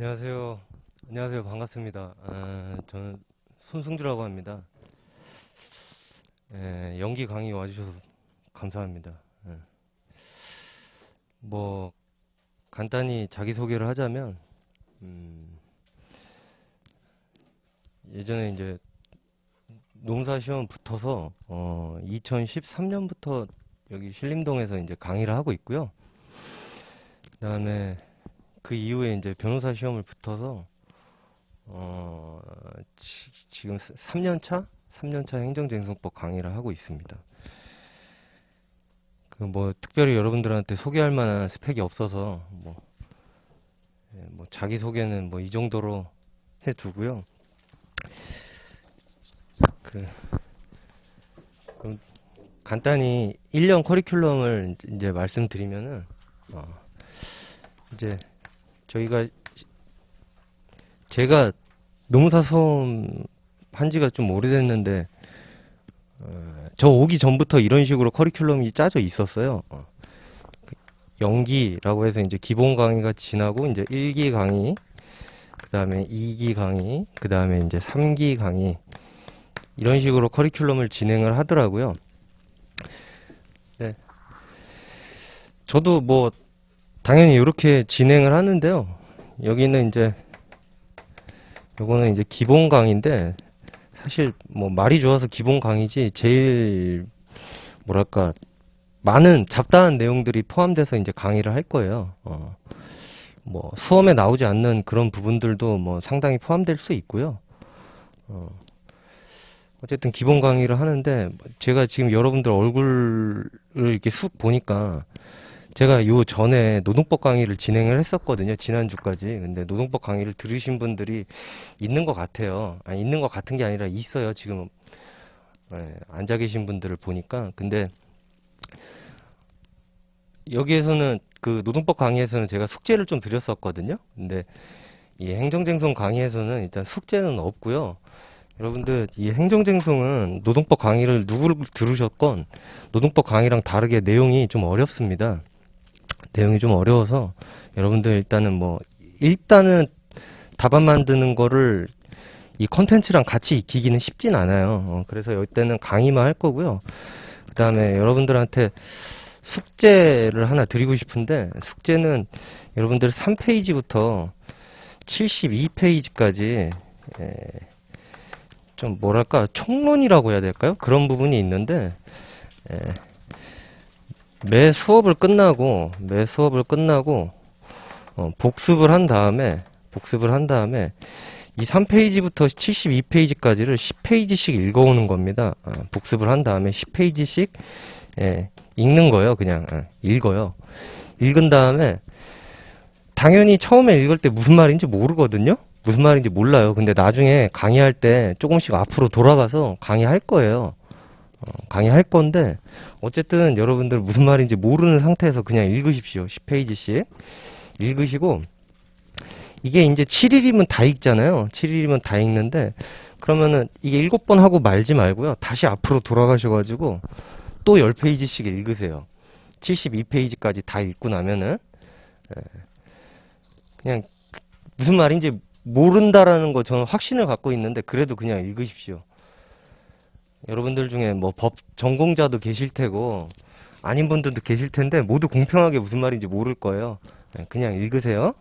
안녕하세요. 안녕하세요. 반갑습니다. 저는 손승주라고 합니다. 연기 강의 와주셔서 감사합니다. 뭐 간단히 자기소개를 하자면 예전에 이제 농사 시험 붙어서 2013년부터 여기 신림동에서 이제 강의를 하고 있고요. 그다음에 그 이후에 이제 변호사 시험을 붙어서 지금 3년차? 3년차 행정쟁송법 강의를 하고 있습니다. 그 뭐 특별히 여러분들한테 소개할 만한 스펙이 없어서 뭐 자기 소개는 뭐 이 정도로 해두고요. 그럼 간단히 1년 커리큘럼을 이제 말씀드리면은 이제 제가 노무사 수험 한 지가 좀 오래됐는데 저 오기 전부터 이런 식으로 커리큘럼이 짜져 있었어요. 연기라고 해서 이제 기본 강의가 지나고 이제 1기 강의, 그 다음에 2기 강의, 그 다음에 이제 3기 강의 이런 식으로 커리큘럼을 진행을 하더라고요. 네. 저도 뭐 당연히 이렇게 진행을 하는데요. 여기는 이제 요거는 이제 기본 강의인데 사실 뭐 말이 좋아서 기본 강의지 제일 뭐랄까 많은 잡다한 내용들이 포함돼서 이제 강의를 할 거예요. 뭐 수험에 나오지 않는 그런 부분들도 뭐 상당히 포함될 수 있고요. 어쨌든 기본 강의를 하는데 제가 지금 여러분들 얼굴을 이렇게 쑥 보니까 제가 요 전에 노동법 강의를 진행을 했었거든요. 지난주까지. 근데 노동법 강의를 들으신 분들이 있는 것 같아요. 아니, 있는 것 같은 게 아니라 있어요. 지금 앉아 계신 분들을 보니까. 근데 여기에서는 그 노동법 강의에서는 제가 숙제를 좀 드렸었거든요. 근데 이 행정쟁송 강의에서는 일단 숙제는 없고요. 여러분들 이 행정쟁송은 노동법 강의를 누구를 들으셨건 노동법 강의랑 다르게 내용이 좀 어렵습니다. 내용이 좀 어려워서 여러분들 일단은 답안 만드는 거를 이 컨텐츠랑 같이 익히기는 쉽진 않아요. 그래서 이때는 강의만 할 거고요. 그 다음에 여러분들한테 숙제를 하나 드리고 싶은데 숙제는 여러분들 3페이지부터 72페이지까지 좀 뭐랄까 총론이라고 해야 될까요? 그런 부분이 있는데 매 수업을 끝나고 복습을 한 다음에 이 3페이지부터 72페이지까지를 10페이지씩 읽어오는 겁니다. 복습을 한 다음에 10페이지씩 읽는 거예요. 그냥 읽어요. 읽은 다음에 당연히 처음에 읽을 때 무슨 말인지 모르거든요. 무슨 말인지 몰라요. 근데 나중에 강의할 때 조금씩 앞으로 돌아가서 강의할 거예요. 강의할 건데 어쨌든 여러분들 무슨 말인지 모르는 상태에서 그냥 읽으십시오. 10페이지씩 읽으시고 이게 이제 7일이면 다 읽잖아요. 7일이면 다 읽는데 그러면은 이게 7번 하고 말지 말고요. 다시 앞으로 돌아가셔가지고 또 10페이지씩 읽으세요. 72페이지까지 다 읽고 나면은 그냥 무슨 말인지 모른다라는 거 저는 확신을 갖고 있는데 그래도 그냥 읽으십시오. 여러분들 중에 뭐 법 전공자도 계실 테고 아닌 분들도 계실 텐데 모두 공평하게 무슨 말인지 모를 거예요. 그냥 읽으세요.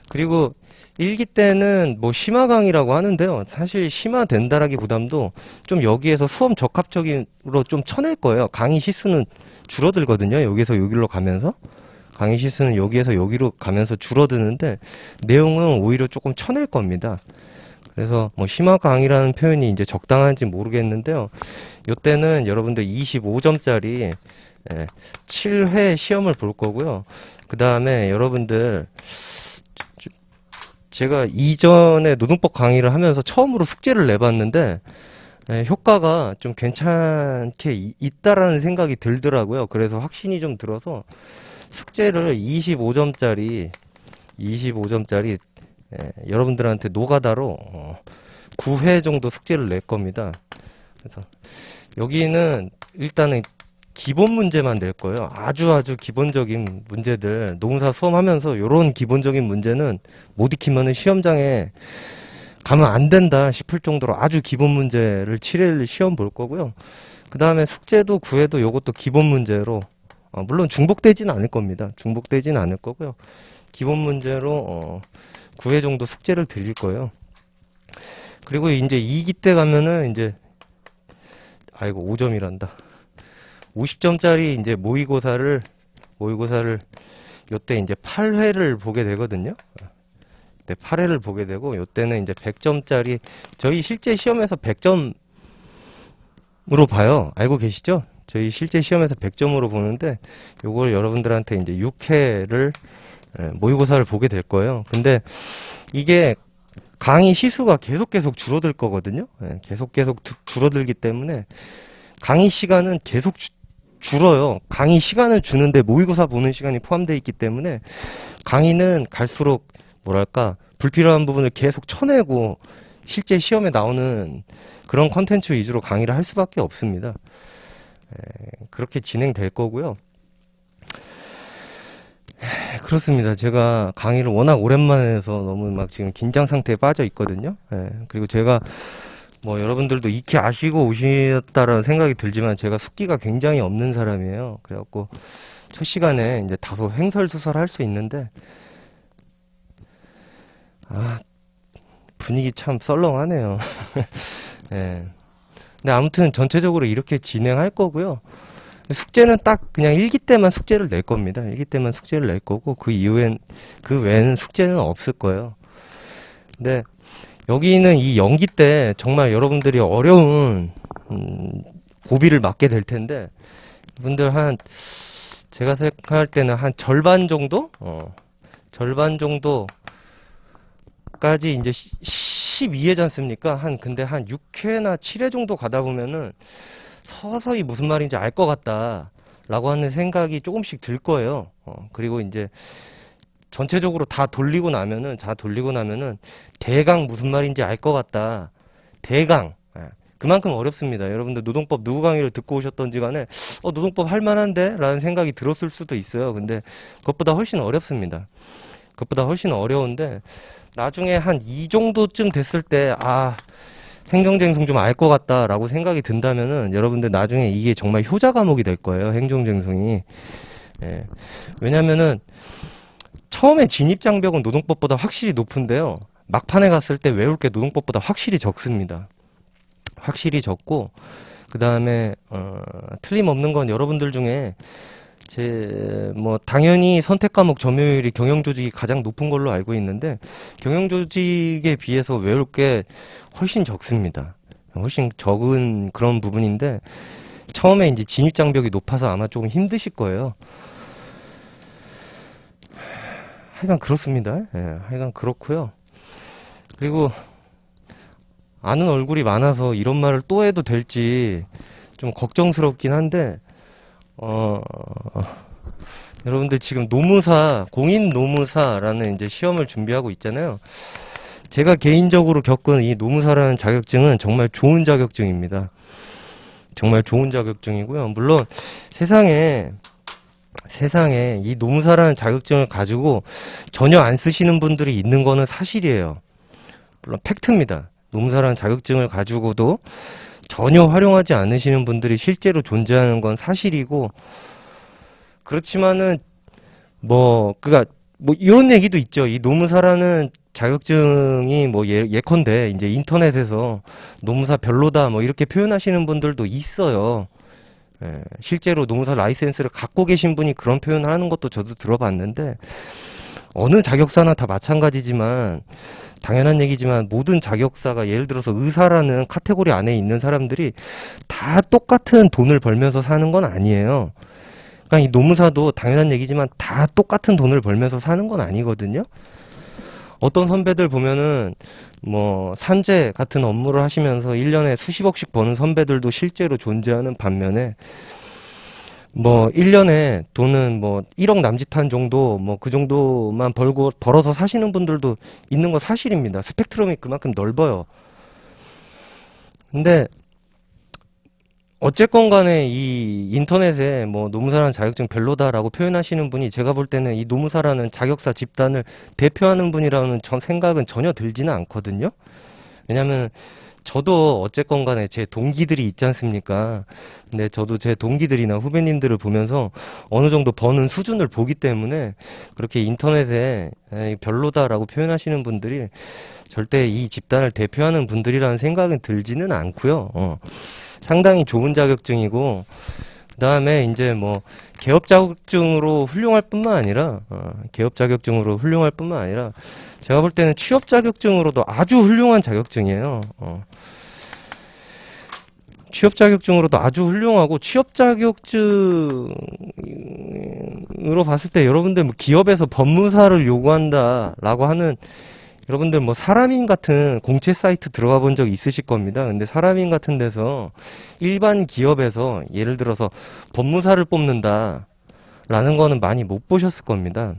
그리고 일기 때는 뭐 심화 강의라고 하는데요. 사실 심화 된다라기보담도 좀 여기에서 수험 적합적으로 좀 쳐낼 거예요. 강의 시수는 줄어들거든요. 여기서 여기로 가면서 강의 시수는 여기에서 여기로 가면서 줄어드는데 내용은 오히려 조금 쳐낼 겁니다. 그래서 뭐 심화 강의라는 표현이 이제 적당한지 모르겠는데요. 이때는 여러분들 25점짜리 7회 시험을 볼 거고요. 그 다음에 여러분들 제가 이전에 노동법 강의를 하면서 처음으로 숙제를 내봤는데 효과가 좀 괜찮게 있다라는 생각이 들더라고요. 그래서 확신이 좀 들어서 숙제를 25점짜리 여러분들한테 노가다로 9회 정도 숙제를 낼 겁니다. 그래서 여기는 일단은 기본 문제만 낼 거예요. 아주 기본적인 문제들, 노무사 수험하면서 요런 기본적인 문제는 못 익히면은 시험장에 가면 안 된다 싶을 정도로 아주 기본 문제를 7일 시험 볼 거고요. 그 다음에 숙제도 구해도 요것도 기본 문제로, 물론 중복되지는 않을 겁니다. 중복되지는 않을 거고요. 기본 문제로 9회 정도 숙제를 드릴 거예요. 그리고 이제 2기 때 가면은 이제, 아이고 5점이란다. 50점짜리 이제 모의고사를 요때 이제 8회를 보게 되거든요. 네, 8회를 보게 되고 요때는 이제 100점짜리, 저희 실제 시험에서 100점으로 봐요. 알고 계시죠? 저희 실제 시험에서 100점으로 보는데 요걸 여러분들한테 이제 6회를 모의고사를 보게 될 거예요. 근데 이게 강의 시수가 계속 줄어들 거거든요. 계속 줄어들기 때문에 강의 시간은 계속 줄어요. 강의 시간을 주는데 모의고사 보는 시간이 포함되어 있기 때문에 강의는 갈수록 뭐랄까 불필요한 부분을 계속 쳐내고 실제 시험에 나오는 그런 컨텐츠 위주로 강의를 할 수밖에 없습니다. 그렇게 진행될 거고요. 그렇습니다. 제가 강의를 워낙 오랜만에 해서 너무 막 지금 긴장 상태에 빠져 있거든요. 그리고 제가 뭐 여러분들도 익히 아시고 오셨다라는 생각이 들지만 제가 숙기가 굉장히 없는 사람이에요. 그래갖고 첫 시간에 이제 다소 횡설수설 할 수 있는데 분위기 참 썰렁하네요. 예. 근데 아무튼 전체적으로 이렇게 진행할 거고요. 숙제는 딱 그냥 1기 때만 숙제를 낼 겁니다. 1기 때만 숙제를 낼 거고 그 외에는 숙제는 없을 거예요. 근데 여기는 이 연기 때 정말 여러분들이 어려운 고비를 맞게 될 텐데 이분들 제가 생각할 때는 한 절반 정도? 절반 정도까지 이제 12회지 않습니까? 근데 한 6회나 7회 정도 가다 보면은 서서히 무슨 말인지 알 것 같다 라고 하는 생각이 조금씩 들 거예요. 그리고 이제 전체적으로 다 돌리고 나면은 대강 무슨 말인지 알 것 같다. 대강. 그만큼 어렵습니다. 여러분들 노동법 누구 강의를 듣고 오셨던지 간에 노동법 할 만한데? 라는 생각이 들었을 수도 있어요. 근데 그것보다 훨씬 어렵습니다. 그것보다 훨씬 어려운데 나중에 한 이 정도쯤 됐을 때 행정쟁송 좀 알 것 같다라고 생각이 든다면은 여러분들 나중에 이게 정말 효자 과목이 될 거예요. 행정쟁송이. 왜냐면은 처음에 진입장벽은 노동법보다 확실히 높은데요. 막판에 갔을 때 외울 게 노동법보다 확실히 적습니다. 확실히 적고 그 다음에 틀림없는 건 여러분들 중에 당연히 선택 과목 점유율이 경영조직이 가장 높은 걸로 알고 있는데 경영조직에 비해서 외울 게 훨씬 적습니다. 훨씬 적은 그런 부분인데 처음에 이제 진입장벽이 높아서 아마 조금 힘드실 거예요. 하여간 그렇습니다. 하여간 그렇고요. 그리고 아는 얼굴이 많아서 이런 말을 또 해도 될지 좀 걱정스럽긴 한데 여러분들 지금 노무사, 공인 노무사라는 이제 시험을 준비하고 있잖아요. 제가 개인적으로 겪은 이 노무사라는 자격증은 정말 좋은 자격증입니다. 정말 좋은 자격증이고요. 물론 세상에 이 노무사라는 자격증을 가지고 전혀 안 쓰시는 분들이 있는 거는 사실이에요. 물론 팩트입니다. 노무사라는 자격증을 가지고도 전혀 활용하지 않으시는 분들이 실제로 존재하는 건 사실이고, 그렇지만은 이런 얘기도 있죠. 이 노무사라는 자격증이 예컨대 이제 인터넷에서 노무사 별로다 이렇게 표현하시는 분들도 있어요. 실제로 노무사 라이센스를 갖고 계신 분이 그런 표현을 하는 것도 저도 들어봤는데, 어느 자격사나 다 마찬가지지만 당연한 얘기지만 모든 자격사가 예를 들어서 의사라는 카테고리 안에 있는 사람들이 다 똑같은 돈을 벌면서 사는 건 아니에요. 그러니까 이 노무사도 당연한 얘기지만 다 똑같은 돈을 벌면서 사는 건 아니거든요. 어떤 선배들 보면은 산재 같은 업무를 하시면서 1년에 수십억씩 버는 선배들도 실제로 존재하는 반면에 1년에 돈은 1억 남짓한 정도 그 정도만 벌어서 사시는 분들도 있는 건 사실입니다. 스펙트럼이 그만큼 넓어요. 근데 어쨌건 간에 이 인터넷에 뭐 노무사라는 자격증 별로다라고 표현하시는 분이 제가 볼 때는 이 노무사라는 자격사 집단을 대표하는 분이라는 생각은 전혀 들지는 않거든요. 왜냐면 저도 어쨌건 간에 제 동기들이 있지 않습니까? 근데 저도 제 동기들이나 후배님들을 보면서 어느 정도 버는 수준을 보기 때문에 그렇게 인터넷에 별로다라고 표현하시는 분들이 절대 이 집단을 대표하는 분들이라는 생각은 들지는 않고요. 상당히 좋은 자격증이고, 그 다음에 이제 뭐 개업 자격증으로 훌륭할 뿐만 아니라 개업 자격증으로 훌륭할 뿐만 아니라 제가 볼 때는 취업 자격증으로도 아주 훌륭한 자격증이에요. 취업 자격증으로도 아주 훌륭하고, 취업 자격증으로 봤을 때 여러분들 뭐 기업에서 법무사를 요구한다라고 하는, 여러분들 뭐 사람인 같은 공채 사이트 들어가 본 적 있으실 겁니다. 근데 사람인 같은 데서 일반 기업에서 예를 들어서 법무사를 뽑는다 라는 거는 많이 못 보셨을 겁니다.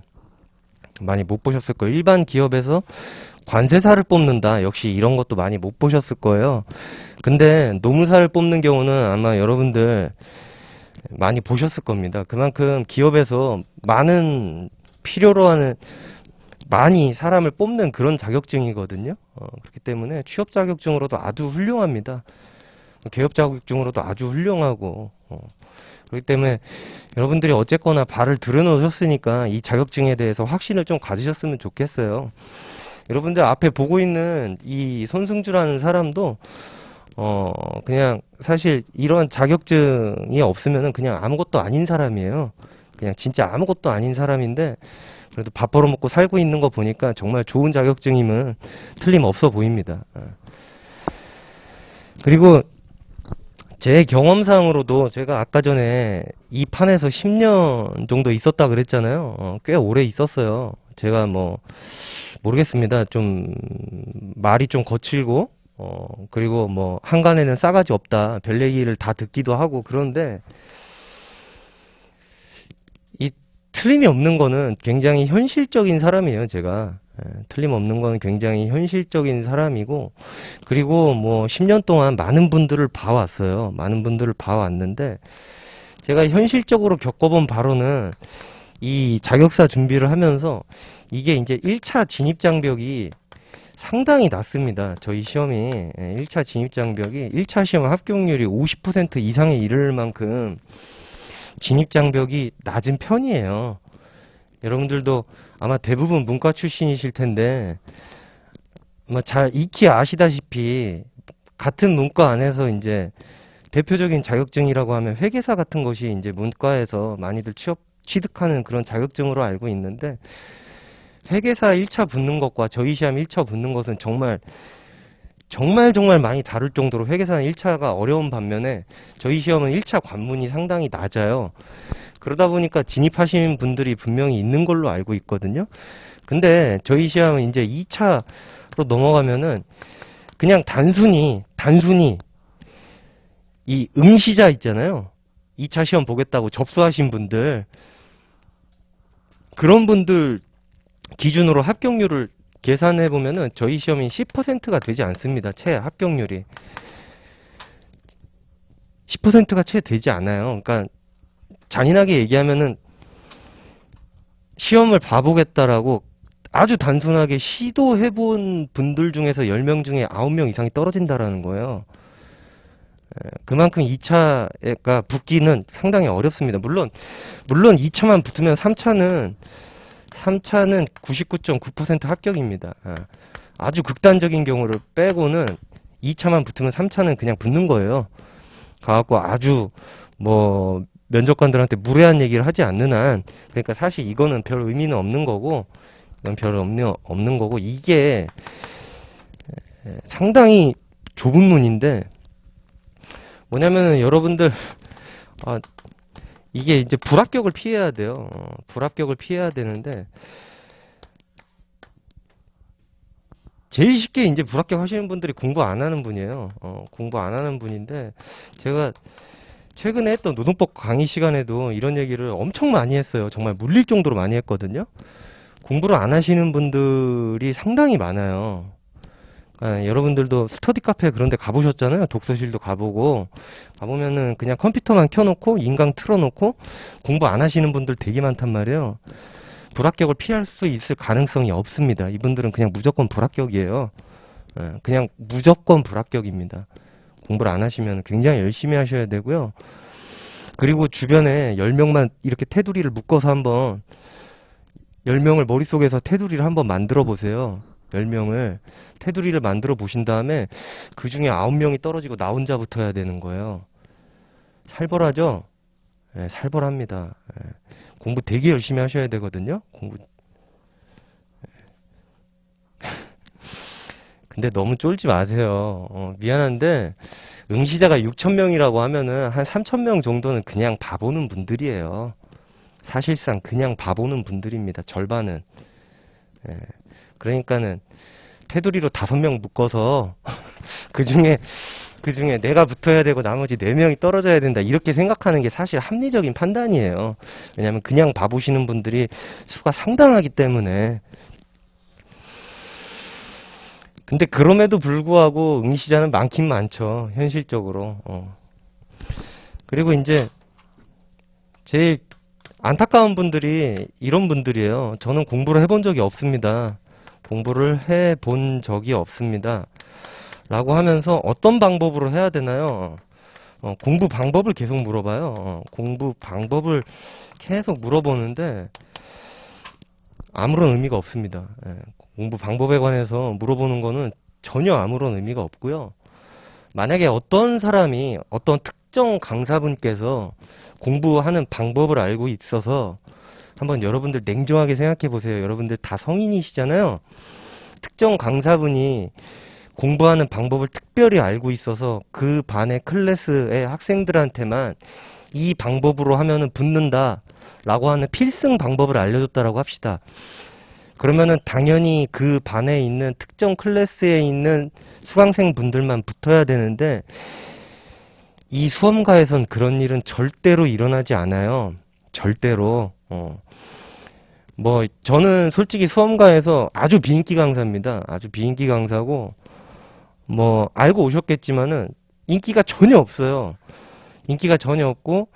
많이 못 보셨을 거예요. 일반 기업에서 관세사를 뽑는다, 역시 이런 것도 많이 못 보셨을 거예요. 근데 노무사를 뽑는 경우는 아마 여러분들 많이 보셨을 겁니다. 그만큼 기업에서 많은 필요로 하는, 많이 사람을 뽑는 그런 자격증이거든요. 그렇기 때문에 취업 자격증으로도 아주 훌륭합니다. 개업 자격증으로도 아주 훌륭하고, 그렇기 때문에 여러분들이 어쨌거나 발을 들여놓으셨으니까 이 자격증에 대해서 확신을 좀 가지셨으면 좋겠어요. 여러분들 앞에 보고 있는 이 손승주라는 사람도 그냥 사실 이런 자격증이 없으면은 그냥 아무것도 아닌 사람이에요. 그냥 진짜 아무것도 아닌 사람인데, 그래도 밥 벌어먹고 살고 있는 거 보니까 정말 좋은 자격증임은 틀림없어 보입니다. 그리고 제 경험상으로도 제가 아까 전에 이 판에서 10년 정도 있었다 그랬잖아요. 꽤 오래 있었어요. 제가 뭐 모르겠습니다. 좀 말이 좀 거칠고, 그리고 뭐 한간에는 싸가지 없다, 별 얘기를 다 듣기도 하고. 그런데 이 틀림이 없는 거는 굉장히 현실적인 사람이에요, 제가. 틀림없는 거는 굉장히 현실적인 사람이고, 그리고 뭐 10년 동안 많은 분들을 봐왔어요. 많은 분들을 봐왔는데, 제가 현실적으로 겪어본 바로는 이 자격사 준비를 하면서 이게 이제 1차 진입장벽이 상당히 낮습니다. 저희 시험이 1차 진입장벽이 1차 시험 합격률이 50% 이상에 이를 만큼 진입장벽이 낮은 편이에요. 여러분들도 아마 대부분 문과 출신이실 텐데 아마 잘 익히 아시다시피 같은 문과 안에서 이제 대표적인 자격증이라고 하면 회계사 같은 것이 이제 문과에서 많이들 취득하는 그런 자격증으로 알고 있는데, 회계사 1차 붙는 것과 저희 시험 1차 붙는 것은 정말 많이 다를 정도로 회계사는 1차가 어려운 반면에 저희 시험은 1차 관문이 상당히 낮아요. 그러다 보니까 진입하시는 분들이 분명히 있는 걸로 알고 있거든요. 근데 저희 시험은 이제 2차로 넘어가면은 그냥 단순히 이 응시자 있잖아요. 2차 시험 보겠다고 접수하신 분들, 그런 분들 기준으로 합격률을 계산해 보면은 저희 시험이 10%가 되지 않습니다. 채 합격률이 10%가 채 되지 않아요. 그러니까 잔인하게 얘기하면은 시험을 봐보겠다라고 아주 단순하게 시도해본 분들 중에서 10명 중에 9명 이상이 떨어진다라는 거예요. 그만큼 2차가 붙기는 상당히 어렵습니다. 물론 2차만 붙으면 3차는 99.9% 합격입니다. 아주 극단적인 경우를 빼고는 2차만 붙으면 3차는 그냥 붙는 거예요. 가갖고 아주 뭐 면접관들한테 무례한 얘기를 하지 않는 한, 그러니까 사실 이거는 별 의미는 없는 거고, 이건 별 없는 거고, 이게 상당히 좁은 문인데, 뭐냐면은 여러분들 이게 이제 불합격을 피해야 돼요. 불합격을 피해야 되는데, 제일 쉽게 이제 불합격하시는 분들이 공부 안 하는 분이에요. 공부 안 하는 분인데, 제가 최근에 했던 노동법 강의 시간에도 이런 얘기를 엄청 많이 했어요. 정말 물릴 정도로 많이 했거든요. 공부를 안 하시는 분들이 상당히 많아요. 여러분들도 스터디 카페 그런 데 가보셨잖아요. 독서실도 가보고. 가보면은 그냥 컴퓨터만 켜놓고 인강 틀어놓고 공부 안 하시는 분들 되게 많단 말이에요. 불합격을 피할 수 있을 가능성이 없습니다. 이분들은 그냥 무조건 불합격이에요. 그냥 무조건 불합격입니다. 공부를 안 하시면 굉장히 열심히 하셔야 되고요. 그리고 주변에 10명만 이렇게 테두리를 묶어서 한번 10명을 머릿속에서 테두리를 한번 만들어 보세요. 10명을 테두리를 만들어 보신 다음에 그 중에 9명이 떨어지고 나 혼자 붙어야 되는 거예요. 살벌하죠? 네, 살벌합니다. 네. 공부 되게 열심히 하셔야 되거든요. 공부. 근데 너무 쫄지 마세요. 미안한데 응시자가 6,000명이라고 하면은 한 3,000명 정도는 그냥 봐보는 분들이에요. 사실상 그냥 봐보는 분들입니다. 절반은. 예. 그러니까는 테두리로 5명 묶어서 그 중에 내가 붙어야 되고 나머지 4명이 떨어져야 된다. 이렇게 생각하는 게 사실 합리적인 판단이에요. 왜냐하면 그냥 봐보시는 분들이 수가 상당하기 때문에. 근데 그럼에도 불구하고 응시자는 많긴 많죠. 현실적으로. 그리고 이제 제일 안타까운 분들이 이런 분들이에요. 저는 공부를 해본 적이 없습니다. 공부를 해본 적이 없습니다. 라고 하면서 어떤 방법으로 해야 되나요? 공부 방법을 계속 물어봐요. 공부 방법을 계속 물어보는데 아무런 의미가 없습니다. 예, 공부 방법에 관해서 물어보는 거는 전혀 아무런 의미가 없고요. 만약에 어떤 사람이 어떤 특정 강사분께서 공부하는 방법을 알고 있어서 한번 여러분들 냉정하게 생각해 보세요. 여러분들 다 성인이시잖아요. 특정 강사분이 공부하는 방법을 특별히 알고 있어서 그 반의 클래스의 학생들한테만 이 방법으로 하면은 붙는다 라고 하는 필승 방법을 알려줬다라고 합시다. 그러면은 당연히 그 반에 있는 특정 클래스에 있는 수강생 분들만 붙어야 되는데 이 수험가에선 그런 일은 절대로 일어나지 않아요. 절대로. 뭐 저는 솔직히 수험가에서 아주 비인기 강사입니다. 아주 비인기 강사고 뭐 알고 오셨겠지만은 인기가 전혀 없어요. 인기가 전혀 없고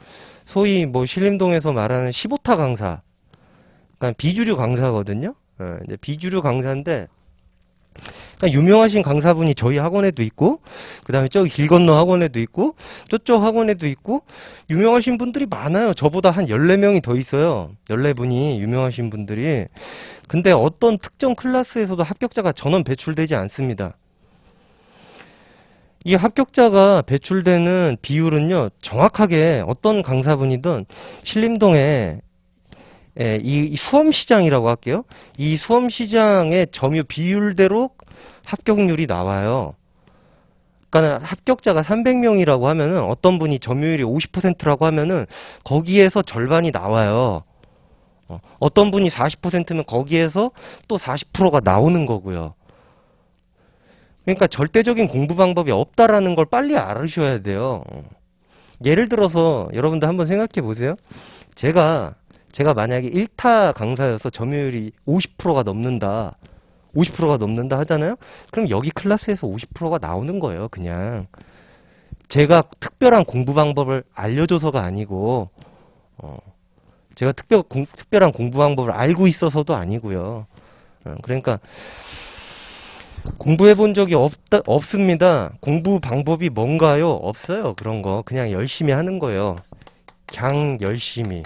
소위 뭐 신림동에서 말하는 15타 강사, 그러니까 비주류 강사거든요. 이제 비주류 강사인데 그러니까 유명하신 강사분이 저희 학원에도 있고 그 다음에 저기 길 건너 학원에도 있고 저쪽 학원에도 있고 유명하신 분들이 많아요. 저보다 한 14명이 더 있어요. 14분이 유명하신 분들이. 근데 어떤 특정 클래스에서도 합격자가 전원 배출되지 않습니다. 이 합격자가 배출되는 비율은요, 정확하게 어떤 강사분이든 신림동에 이 수험시장이라고 할게요. 이 수험시장의 점유 비율대로 합격률이 나와요. 그러니까 합격자가 300명이라고 하면은 어떤 분이 점유율이 50%라고 하면은 거기에서 절반이 나와요. 어떤 분이 40%면 거기에서 또 40%가 나오는 거고요. 그러니까 절대적인 공부 방법이 없다라는 걸 빨리 알으셔야 돼요. 예를 들어서 여러분들 한번 생각해 보세요. 제가 만약에 1타 강사여서 점유율이 50%가 넘는다. 50%가 넘는다 하잖아요. 그럼 여기 클래스에서 50%가 나오는 거예요, 그냥. 제가 특별한 공부 방법을 알려줘서가 아니고, 제가 특별한 공부 방법을 알고 있어서도 아니고요. 그러니까 공부해 본 적이 없습니다. 공부 방법이 뭔가요? 없어요. 그런 거. 그냥 열심히 하는 거예요. 그냥 열심히,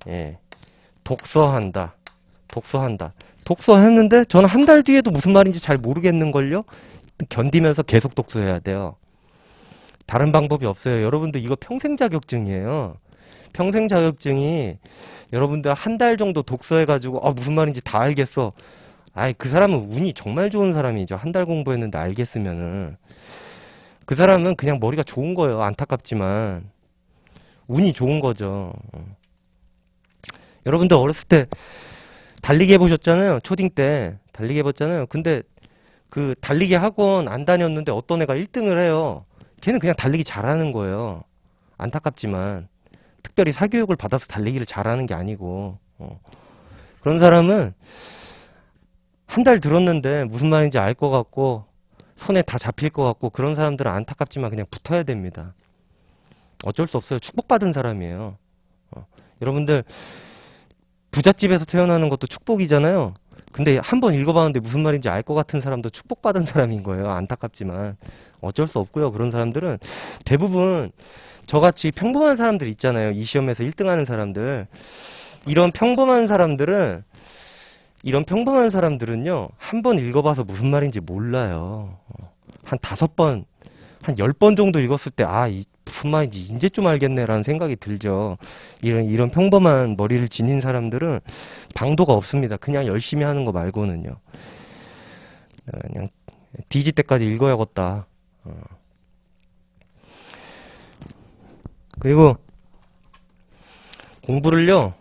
예. 독서한다. 독서했는데 저는 한 달 뒤에도 무슨 말인지 잘 모르겠는걸요? 견디면서 계속 독서해야 돼요. 다른 방법이 없어요. 여러분들 이거 평생 자격증이에요. 평생 자격증이 여러분들 한 달 정도 독서해가지고 무슨 말인지 다 알겠어. 아이, 그 사람은 운이 정말 좋은 사람이죠. 한 달 공부했는데 알겠으면은. 그 사람은 그냥 머리가 좋은 거예요. 안타깝지만. 운이 좋은 거죠. 여러분들 어렸을 때 달리기 해보셨잖아요. 초딩 때. 달리기 해봤잖아요. 근데 그 달리기 학원 안 다녔는데 어떤 애가 1등을 해요. 걔는 그냥 달리기 잘하는 거예요. 안타깝지만. 특별히 사교육을 받아서 달리기를 잘하는 게 아니고. 그런 사람은 한 달 들었는데 무슨 말인지 알 것 같고 손에 다 잡힐 것 같고 그런 사람들은 안타깝지만 그냥 붙어야 됩니다. 어쩔 수 없어요. 축복받은 사람이에요. 여러분들 부잣집에서 태어나는 것도 축복이잖아요. 근데 한번 읽어봤는데 무슨 말인지 알 것 같은 사람도 축복받은 사람인 거예요. 안타깝지만 어쩔 수 없고요. 그런 사람들은 대부분 저같이 평범한 사람들 있잖아요. 이 시험에서 1등하는 사람들. 이런 평범한 사람들은요. 한 번 읽어봐서 무슨 말인지 몰라요. 한 5번, 한 10번 정도 읽었을 때 무슨 말인지 이제 좀 알겠네라는 생각이 들죠. 이런 평범한 머리를 지닌 사람들은 방도가 없습니다. 그냥 열심히 하는 거 말고는요. 그냥 뒤질 때까지 읽어야겠다. 그리고 공부를요.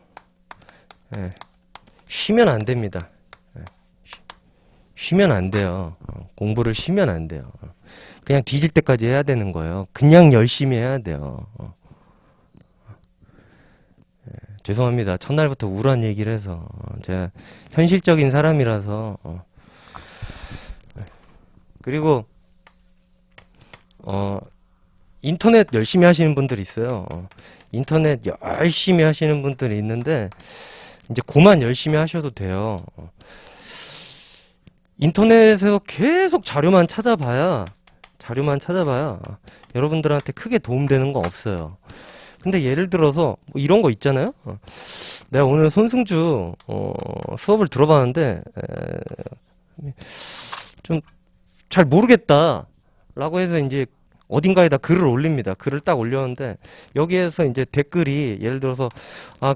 쉬면 안 됩니다. 쉬면 안 돼요. 공부를 쉬면 안 돼요. 그냥 뒤질 때까지 해야 되는 거예요. 그냥 열심히 해야 돼요. 죄송합니다. 첫날부터 우울한 얘기를 해서 제가 현실적인 사람이라서 그리고 인터넷 열심히 하시는 분들이 있어요. 인터넷 열심히 하시는 분들이 있는데 이제 그만 열심히 하셔도 돼요. 인터넷에서 계속 자료만 찾아봐야 여러분들한테 크게 도움되는 거 없어요. 근데 예를 들어서 뭐 이런 거 있잖아요. 내가 오늘 손승주 수업을 들어봤는데 좀 잘 모르겠다 라고 해서 이제 어딘가에다 글을 올립니다. 글을 딱 올렸는데 여기에서 이제 댓글이 예를 들어서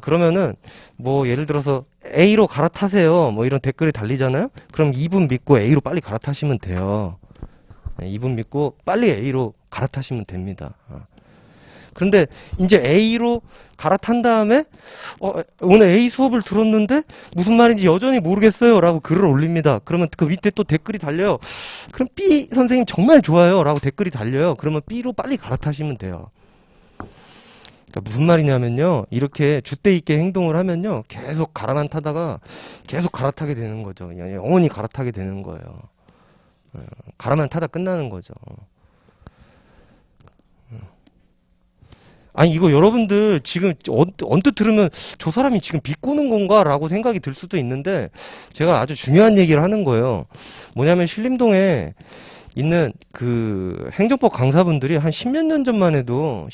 그러면은 뭐 예를 들어서 A로 갈아타세요 뭐 이런 댓글이 달리잖아요. 그럼 2분 믿고 A로 빨리 갈아타시면 돼요. 2분 믿고 빨리 A로 갈아타시면 됩니다. 그런데 이제 A로 갈아탄 다음에 오늘 A 수업을 들었는데 무슨 말인지 여전히 모르겠어요 라고 글을 올립니다. 그러면 그 밑에 또 댓글이 달려요. 그럼 B 선생님 정말 좋아요 라고 댓글이 달려요. 그러면 B로 빨리 갈아타시면 돼요. 그러니까 무슨 말이냐면요. 이렇게 줏대 있게 행동을 하면요. 계속 갈아만 타다가 계속 갈아타게 되는 거죠. 영원히 갈아타게 되는 거예요. 갈아만 타다 끝나는 거죠. 아니 이거 여러분들 지금 언뜻 들으면 저 사람이 지금 비꼬는 건가 라고 생각이 들 수도 있는데 제가 아주 중요한 얘기를 하는 거예요. 뭐냐면 신림동에 있는 그 행정법 강사분들이 한 10몇 년 전만 해도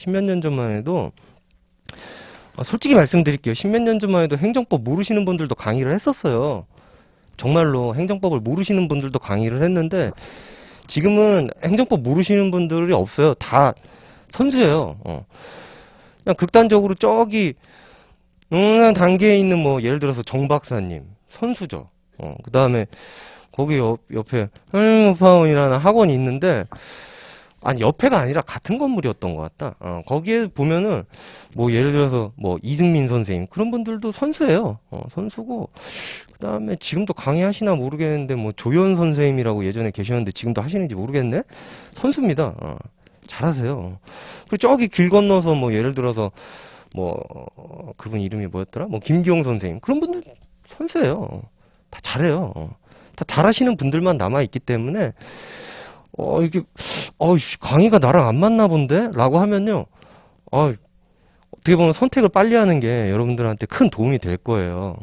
솔직히 말씀드릴게요. 10몇 년 전만 해도 행정법 모르시는 분들도 강의를 했었어요. 정말로 행정법을 모르시는 분들도 강의를 했는데 지금은 행정법 모르시는 분들이 없어요. 다 선수예요. 그냥 극단적으로 저기 단계에 있는 뭐 예를 들어서 정 박사님 선수죠. 그 다음에 거기 옆에 파운이라는 학원이 있는데 아니 옆에가 아니라 같은 건물이었던 것 같다. 거기에 보면은 뭐 예를 들어서 뭐 이승민 선생님 그런 분들도 선수예요. 선수고 그 다음에 지금도 강의하시나 모르겠는데 뭐 조연 선생님이라고 예전에 계셨는데 지금도 하시는지 모르겠네. 선수입니다. 잘하세요. 그리고 저기 길 건너서 뭐 예를 들어서 뭐 그분 이름이 뭐였더라? 뭐 김기용 선생님 그런 분들 선수예요. 다 잘해요. 다 잘하시는 분들만 남아 있기 때문에 이게 강의가 나랑 안 맞나 본데? 라고 하면요. 어떻게 보면 선택을 빨리 하는 게 여러분들한테 큰 도움이 될 거예요.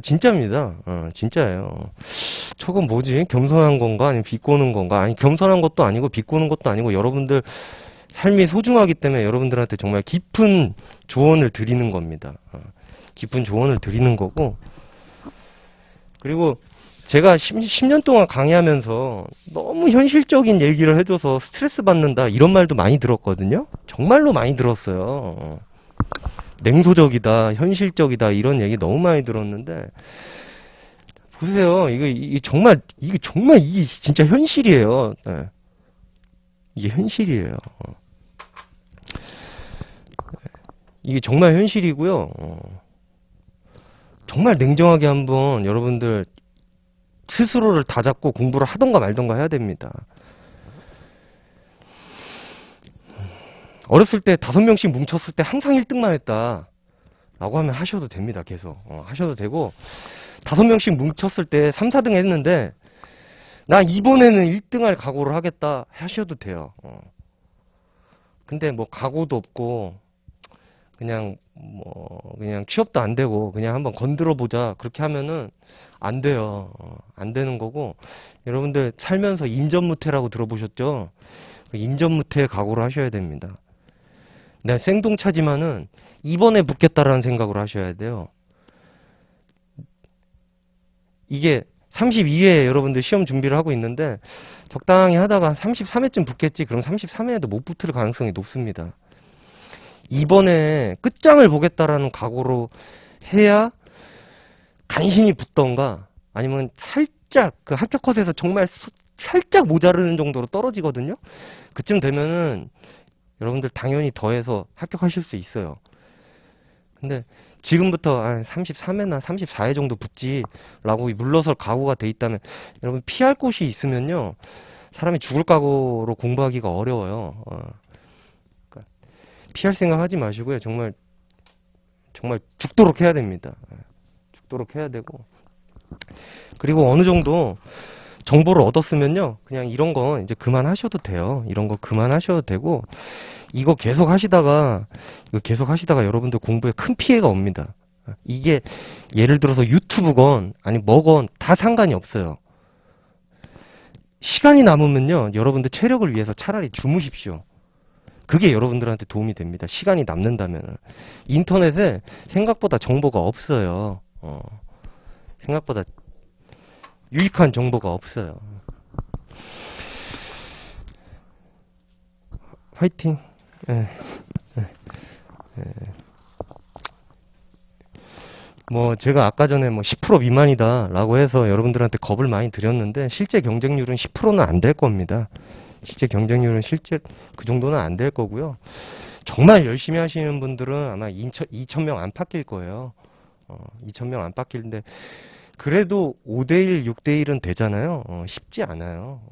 진짜입니다. 진짜예요. 저건 뭐지? 겸손한 건가? 아니면 비꼬는 건가? 아니, 겸손한 것도 아니고, 비꼬는 것도 아니고, 여러분들 삶이 소중하기 때문에 여러분들한테 정말 깊은 조언을 드리는 겁니다. 깊은 조언을 드리는 거고. 그리고 제가 10년 동안 강의하면서 너무 현실적인 얘기를 해줘서 스트레스 받는다, 이런 말도 많이 들었거든요? 정말로 많이 들었어요. 냉소적이다, 현실적이다 이런 얘기 너무 많이 들었는데 보세요. 이게 정말 이게 진짜 현실이에요. 네. 이게 현실이에요. 이게 정말 현실이고요. 정말 냉정하게 한번 여러분들 스스로를 다잡고 공부를 하던가 말던가 해야 됩니다. 어렸을 때 5명씩 뭉쳤을 때 항상 1등만 했다. 라고 하면 하셔도 됩니다. 계속. 하셔도 되고, 5명씩 뭉쳤을 때 3, 4등 했는데, 나 이번에는 1등 할 각오를 하겠다 하셔도 돼요. 근데 뭐 각오도 없고, 그냥 취업도 안 되고, 그냥 한번 건드려 보자. 그렇게 하면은 안 돼요. 안 되는 거고, 여러분들 살면서 임전무태라고 들어보셨죠? 임전무태의 각오를 하셔야 됩니다. 내가 생동차지만은 이번에 붙겠다라는 생각으로 하셔야 돼요. 이게 32회 여러분들 시험 준비를 하고 있는데 적당히 하다가 33회쯤 붙겠지. 그럼 33회에도 못 붙을 가능성이 높습니다. 이번에 끝장을 보겠다라는 각오로 해야 간신히 붙던가 아니면 살짝 그 합격 컷에서 정말 살짝 모자르는 정도로 떨어지거든요. 그쯤 되면은 여러분들 당연히 더해서 합격하실 수 있어요. 근데 지금부터 33회나 34회 정도 붙지라고 물러설 각오가 돼 있다면 여러분 피할 곳이 있으면요. 사람이 죽을 각오로 공부하기가 어려워요. 그러니까 피할 생각 하지 마시고요. 정말 죽도록 해야 됩니다. 죽도록 해야 되고 그리고 어느 정도 정보를 얻었으면요. 그냥 이런 거 이제 그만하셔도 돼요. 이런 거 그만하셔도 되고 이거 계속 하시다가 여러분들 공부에 큰 피해가 옵니다. 이게 예를 들어서 유튜브건 아니 뭐건 다 상관이 없어요. 시간이 남으면요. 여러분들 체력을 위해서 차라리 주무십시오. 그게 여러분들한테 도움이 됩니다. 시간이 남는다면. 인터넷에 생각보다 정보가 없어요. 생각보다 유익한 정보가 없어요. 화이팅. 예. 뭐 제가 아까 전에 뭐 10% 미만이다 라고 해서 여러분들한테 겁을 많이 드렸는데 실제 경쟁률은 10%는 안 될 겁니다. 실제 경쟁률은 실제 그 정도는 안 될 거고요. 정말 열심히 하시는 분들은 아마 2,000명 안팎일 거예요. 2,000명 안팎일는데 그래도 5대1, 6대1은 되잖아요. 쉽지 않아요.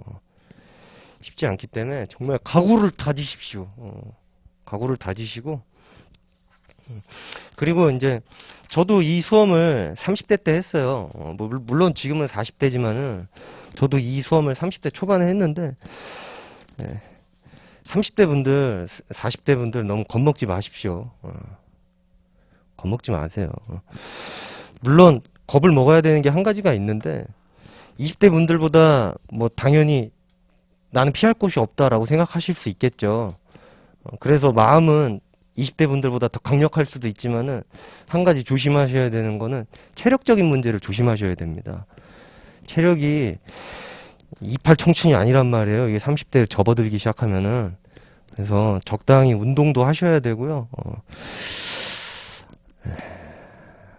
쉽지 않기 때문에 정말 각오를 다지십시오. 각오를 다지시고 그리고 이제 저도 이 수험을 30대 때 했어요. 물론 지금은 40대지만은 저도 이 수험을 30대 초반에 했는데 30대 분들, 40대 분들 너무 겁먹지 마십시오. 겁먹지 마세요. 물론 겁을 먹어야 되는 게 한 가지가 있는데 20대 분들보다 뭐 당연히 나는 피할 곳이 없다라고 생각하실 수 있겠죠. 그래서 마음은 20대 분들보다 더 강력할 수도 있지만은 한 가지 조심하셔야 되는 거는 체력적인 문제를 조심하셔야 됩니다. 체력이 28 청춘이 아니란 말이에요. 이게 30대 접어들기 시작하면은. 그래서 적당히 운동도 하셔야 되고요.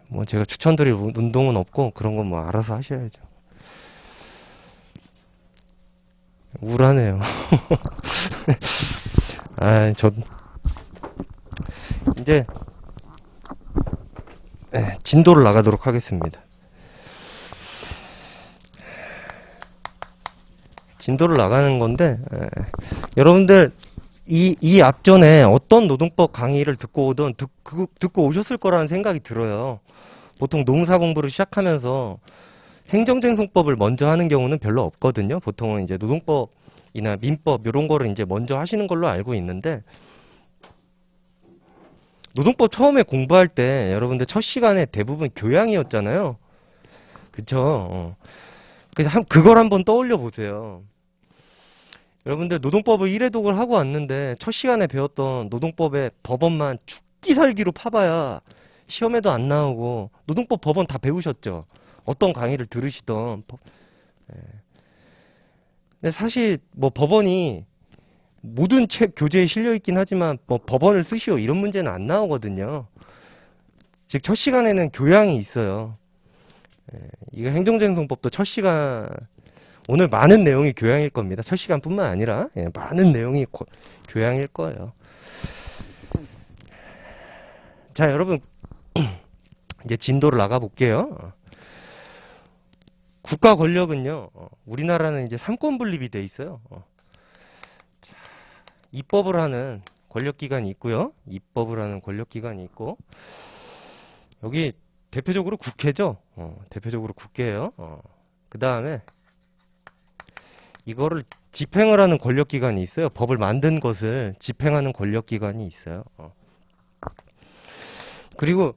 뭐 제가 추천드릴 운동은 없고 그런 건 뭐 알아서 하셔야죠. 우울하네요. 이제 진도를 나가도록 하겠습니다. 진도를 나가는 건데 여러분들 이 앞전에 어떤 노동법 강의를 듣고 오든 듣고 오셨을 거라는 생각이 들어요. 보통 농사 공부를 시작하면서 행정쟁송법을 먼저 하는 경우는 별로 없거든요. 보통은 이제 노동법이나 민법 이런 거를 이제 먼저 하시는 걸로 알고 있는데 노동법 처음에 공부할 때 여러분들 첫 시간에 대부분 교양이었잖아요. 그쵸? 그래서 그걸 한번 떠올려 보세요. 여러분들 노동법을 1회독을 하고 왔는데 첫 시간에 배웠던 노동법의 법원만 죽기 살기로 파봐야 시험에도 안 나오고 노동법 법원 다 배우셨죠? 어떤 강의를 들으시던 근데 사실 뭐 법원이 모든 책 교재에 실려 있긴 하지만 뭐 법원을 쓰시오 이런 문제는 안 나오거든요. 즉 첫 시간에는 교양이 있어요. 이거 행정쟁송법도 첫 시간 오늘 많은 내용이 교양일 겁니다. 첫 시간뿐만 아니라 많은 내용이 교양일 거예요. 자, 여러분 이제 진도를 나가 볼게요. 국가 권력은요. 우리나라는 이제 삼권 분립이 돼 있어요. 자, 입법을 하는 권력기관이 있고요. 입법을 하는 권력기관이 있고 여기 대표적으로 국회죠. 대표적으로 국회예요. 그 다음에 이거를 집행을 하는 권력기관이 있어요. 법을 만든 것을 집행하는 권력기관이 있어요. 그리고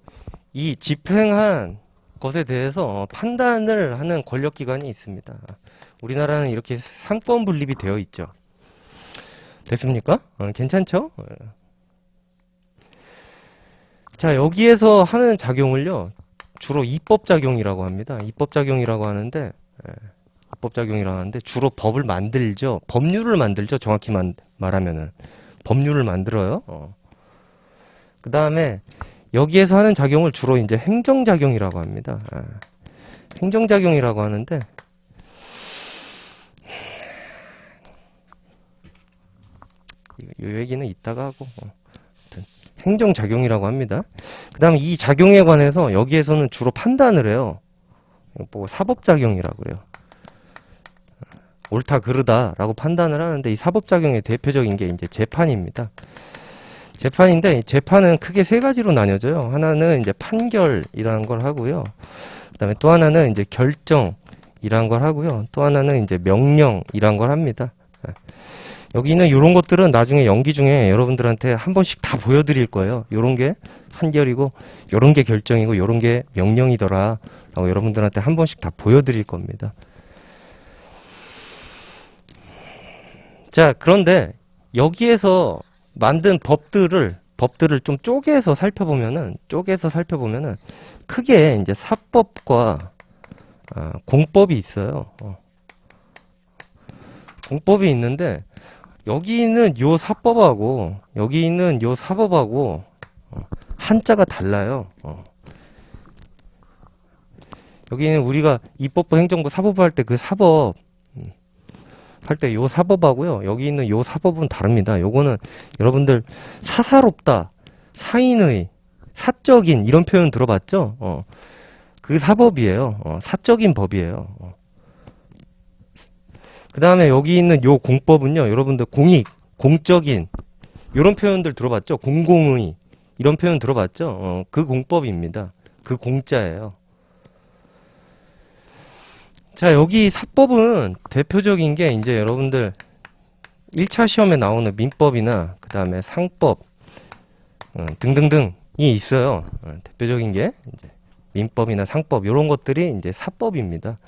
이 집행한 것에 대해서 판단을 하는 권력기관이 있습니다. 우리나라는 이렇게 상권 분립이 되어 있죠. 됐습니까? 괜찮죠? 자, 여기에서 하는 작용을요, 주로 입법작용이라고 합니다. 입법작용이라고 하는데, 주로 법을 만들죠. 법률을 만들죠. 정확히 말하면은. 법률을 만들어요. 그 다음에, 여기에서 하는 작용을 주로 이제 행정작용이라고 합니다. 행정작용이라고 하는데, 이 얘기는 이따가 하고, 행정작용이라고 합니다. 그 다음에 이 작용에 관해서 여기에서는 주로 판단을 해요. 뭐 사법작용이라고 그래요. 옳다 그르다라고 판단을 하는데 이 사법작용의 대표적인 게 이제 재판입니다. 재판인데 재판은 크게 세 가지로 나뉘어져요. 하나는 이제 판결이라는 걸 하고요. 그다음에 또 하나는 이제 결정이라는 걸 하고요. 또 하나는 이제 명령이라는 걸 합니다. 여기 있는 이런 것들은 나중에 연기 중에 여러분들한테 한 번씩 다 보여드릴 거예요. 요런 게 판결이고, 요런 게 결정이고, 요런 게 명령이더라. 라고 여러분들한테 한 번씩 다 보여드릴 겁니다. 자, 그런데 여기에서 만든 법들을 좀 쪼개서 살펴보면은, 크게 이제 사법과 공법이 있어요. 공법이 있는데, 여기 있는 요 사법하고 여기 있는 요 사법하고 한자가 달라요. 여기는 우리가 입법부, 행정부, 사법부 할 때 그 사법 할 때 요 사법하고요. 여기 있는 요 사법은 다릅니다. 요거는 여러분들 사사롭다, 사인의, 사적인 이런 표현 들어봤죠? 그 사법이에요. 사적인 법이에요. 그 다음에 여기 있는 요 공법은요, 여러분들 공익, 공적인, 이런 표현들 들어봤죠? 공공의, 이런 표현 들어봤죠? 그 공법입니다. 그 공자예요. 자, 여기 사법은 대표적인 게 이제 여러분들 1차 시험에 나오는 민법이나 그 다음에 상법 등등등이 있어요. 대표적인 게 이제 민법이나 상법 이런 것들이 이제 사법입니다.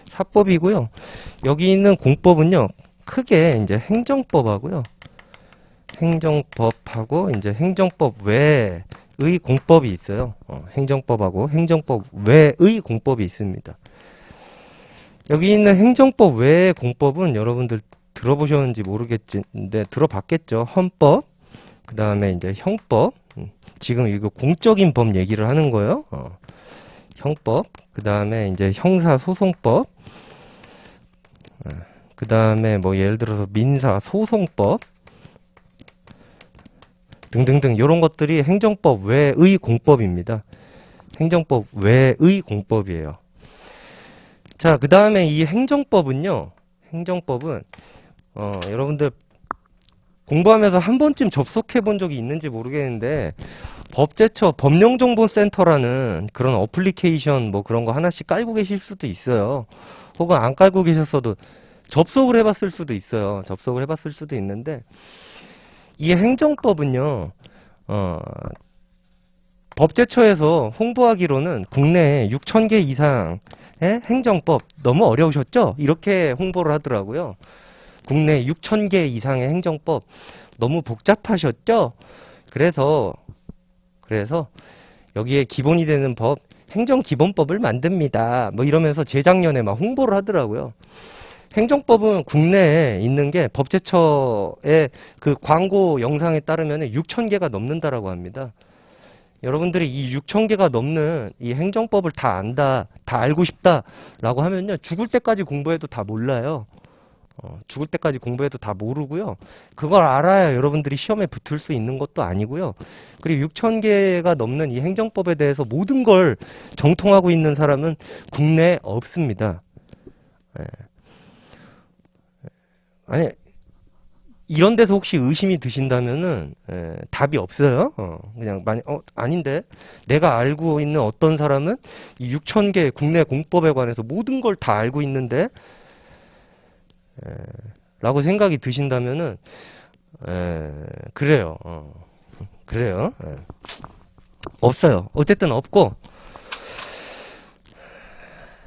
사법이고요. 여기 있는 공법은요. 크게 이제 행정법하고요. 행정법하고 이제 행정법 외의 공법이 있어요. 행정법하고 행정법 외의 공법이 있습니다. 여기 있는 행정법 외의 공법은 여러분들 들어보셨는지 모르겠는데 들어봤겠죠. 헌법, 그 다음에 이제 형법, 지금 이거 공적인 법 얘기를 하는 거예요. 형법, 그 다음에 이제 형사소송법, 그 다음에 뭐 예를 들어서 민사소송법 등등등 이런 것들이 행정법 외의 공법입니다. 행정법 외의 공법이에요. 자, 그 다음에 이 행정법은요. 행정법은 여러분들 공부하면서 한 번쯤 접속해 본 적이 있는지 모르겠는데 법제처 법령정보센터라는 그런 어플리케이션 뭐 그런 거 하나씩 깔고 계실 수도 있어요. 혹은 안 깔고 계셨어도 접속을 해봤을 수도 있어요. 접속을 해봤을 수도 있는데 이 행정법은요. 법제처에서 홍보하기로는 국내에 6,000개 이상의 행정법 너무 어려우셨죠? 이렇게 홍보를 하더라고요. 국내 6,000개 이상의 행정법 너무 복잡하셨죠? 그래서 여기에 기본이 되는 법 행정기본법을 만듭니다. 뭐 이러면서 재작년에 막 홍보를 하더라고요. 행정법은 국내에 있는 게 법제처의 그 광고 영상에 따르면 6,000개가 넘는다라고 합니다. 여러분들이 이 6,000개가 넘는 이 행정법을 다 안다, 다 알고 싶다라고 하면요. 죽을 때까지 공부해도 다 몰라요. 죽을 때까지 공부해도 다 모르고요. 그걸 알아야 여러분들이 시험에 붙을 수 있는 것도 아니고요. 그리고 6,000개가 넘는 이 행정법에 대해서 모든 걸 정통하고 있는 사람은 국내에 없습니다. 아니, 이런 데서 혹시 의심이 드신다면은 답이 없어요. 그냥 아닌데 내가 알고 있는 어떤 사람은 이 6,000개 국내 공법에 관해서 모든 걸 다 알고 있는데 라고 생각이 드신다면은 그래요. 그래요. 없어요. 어쨌든 없고,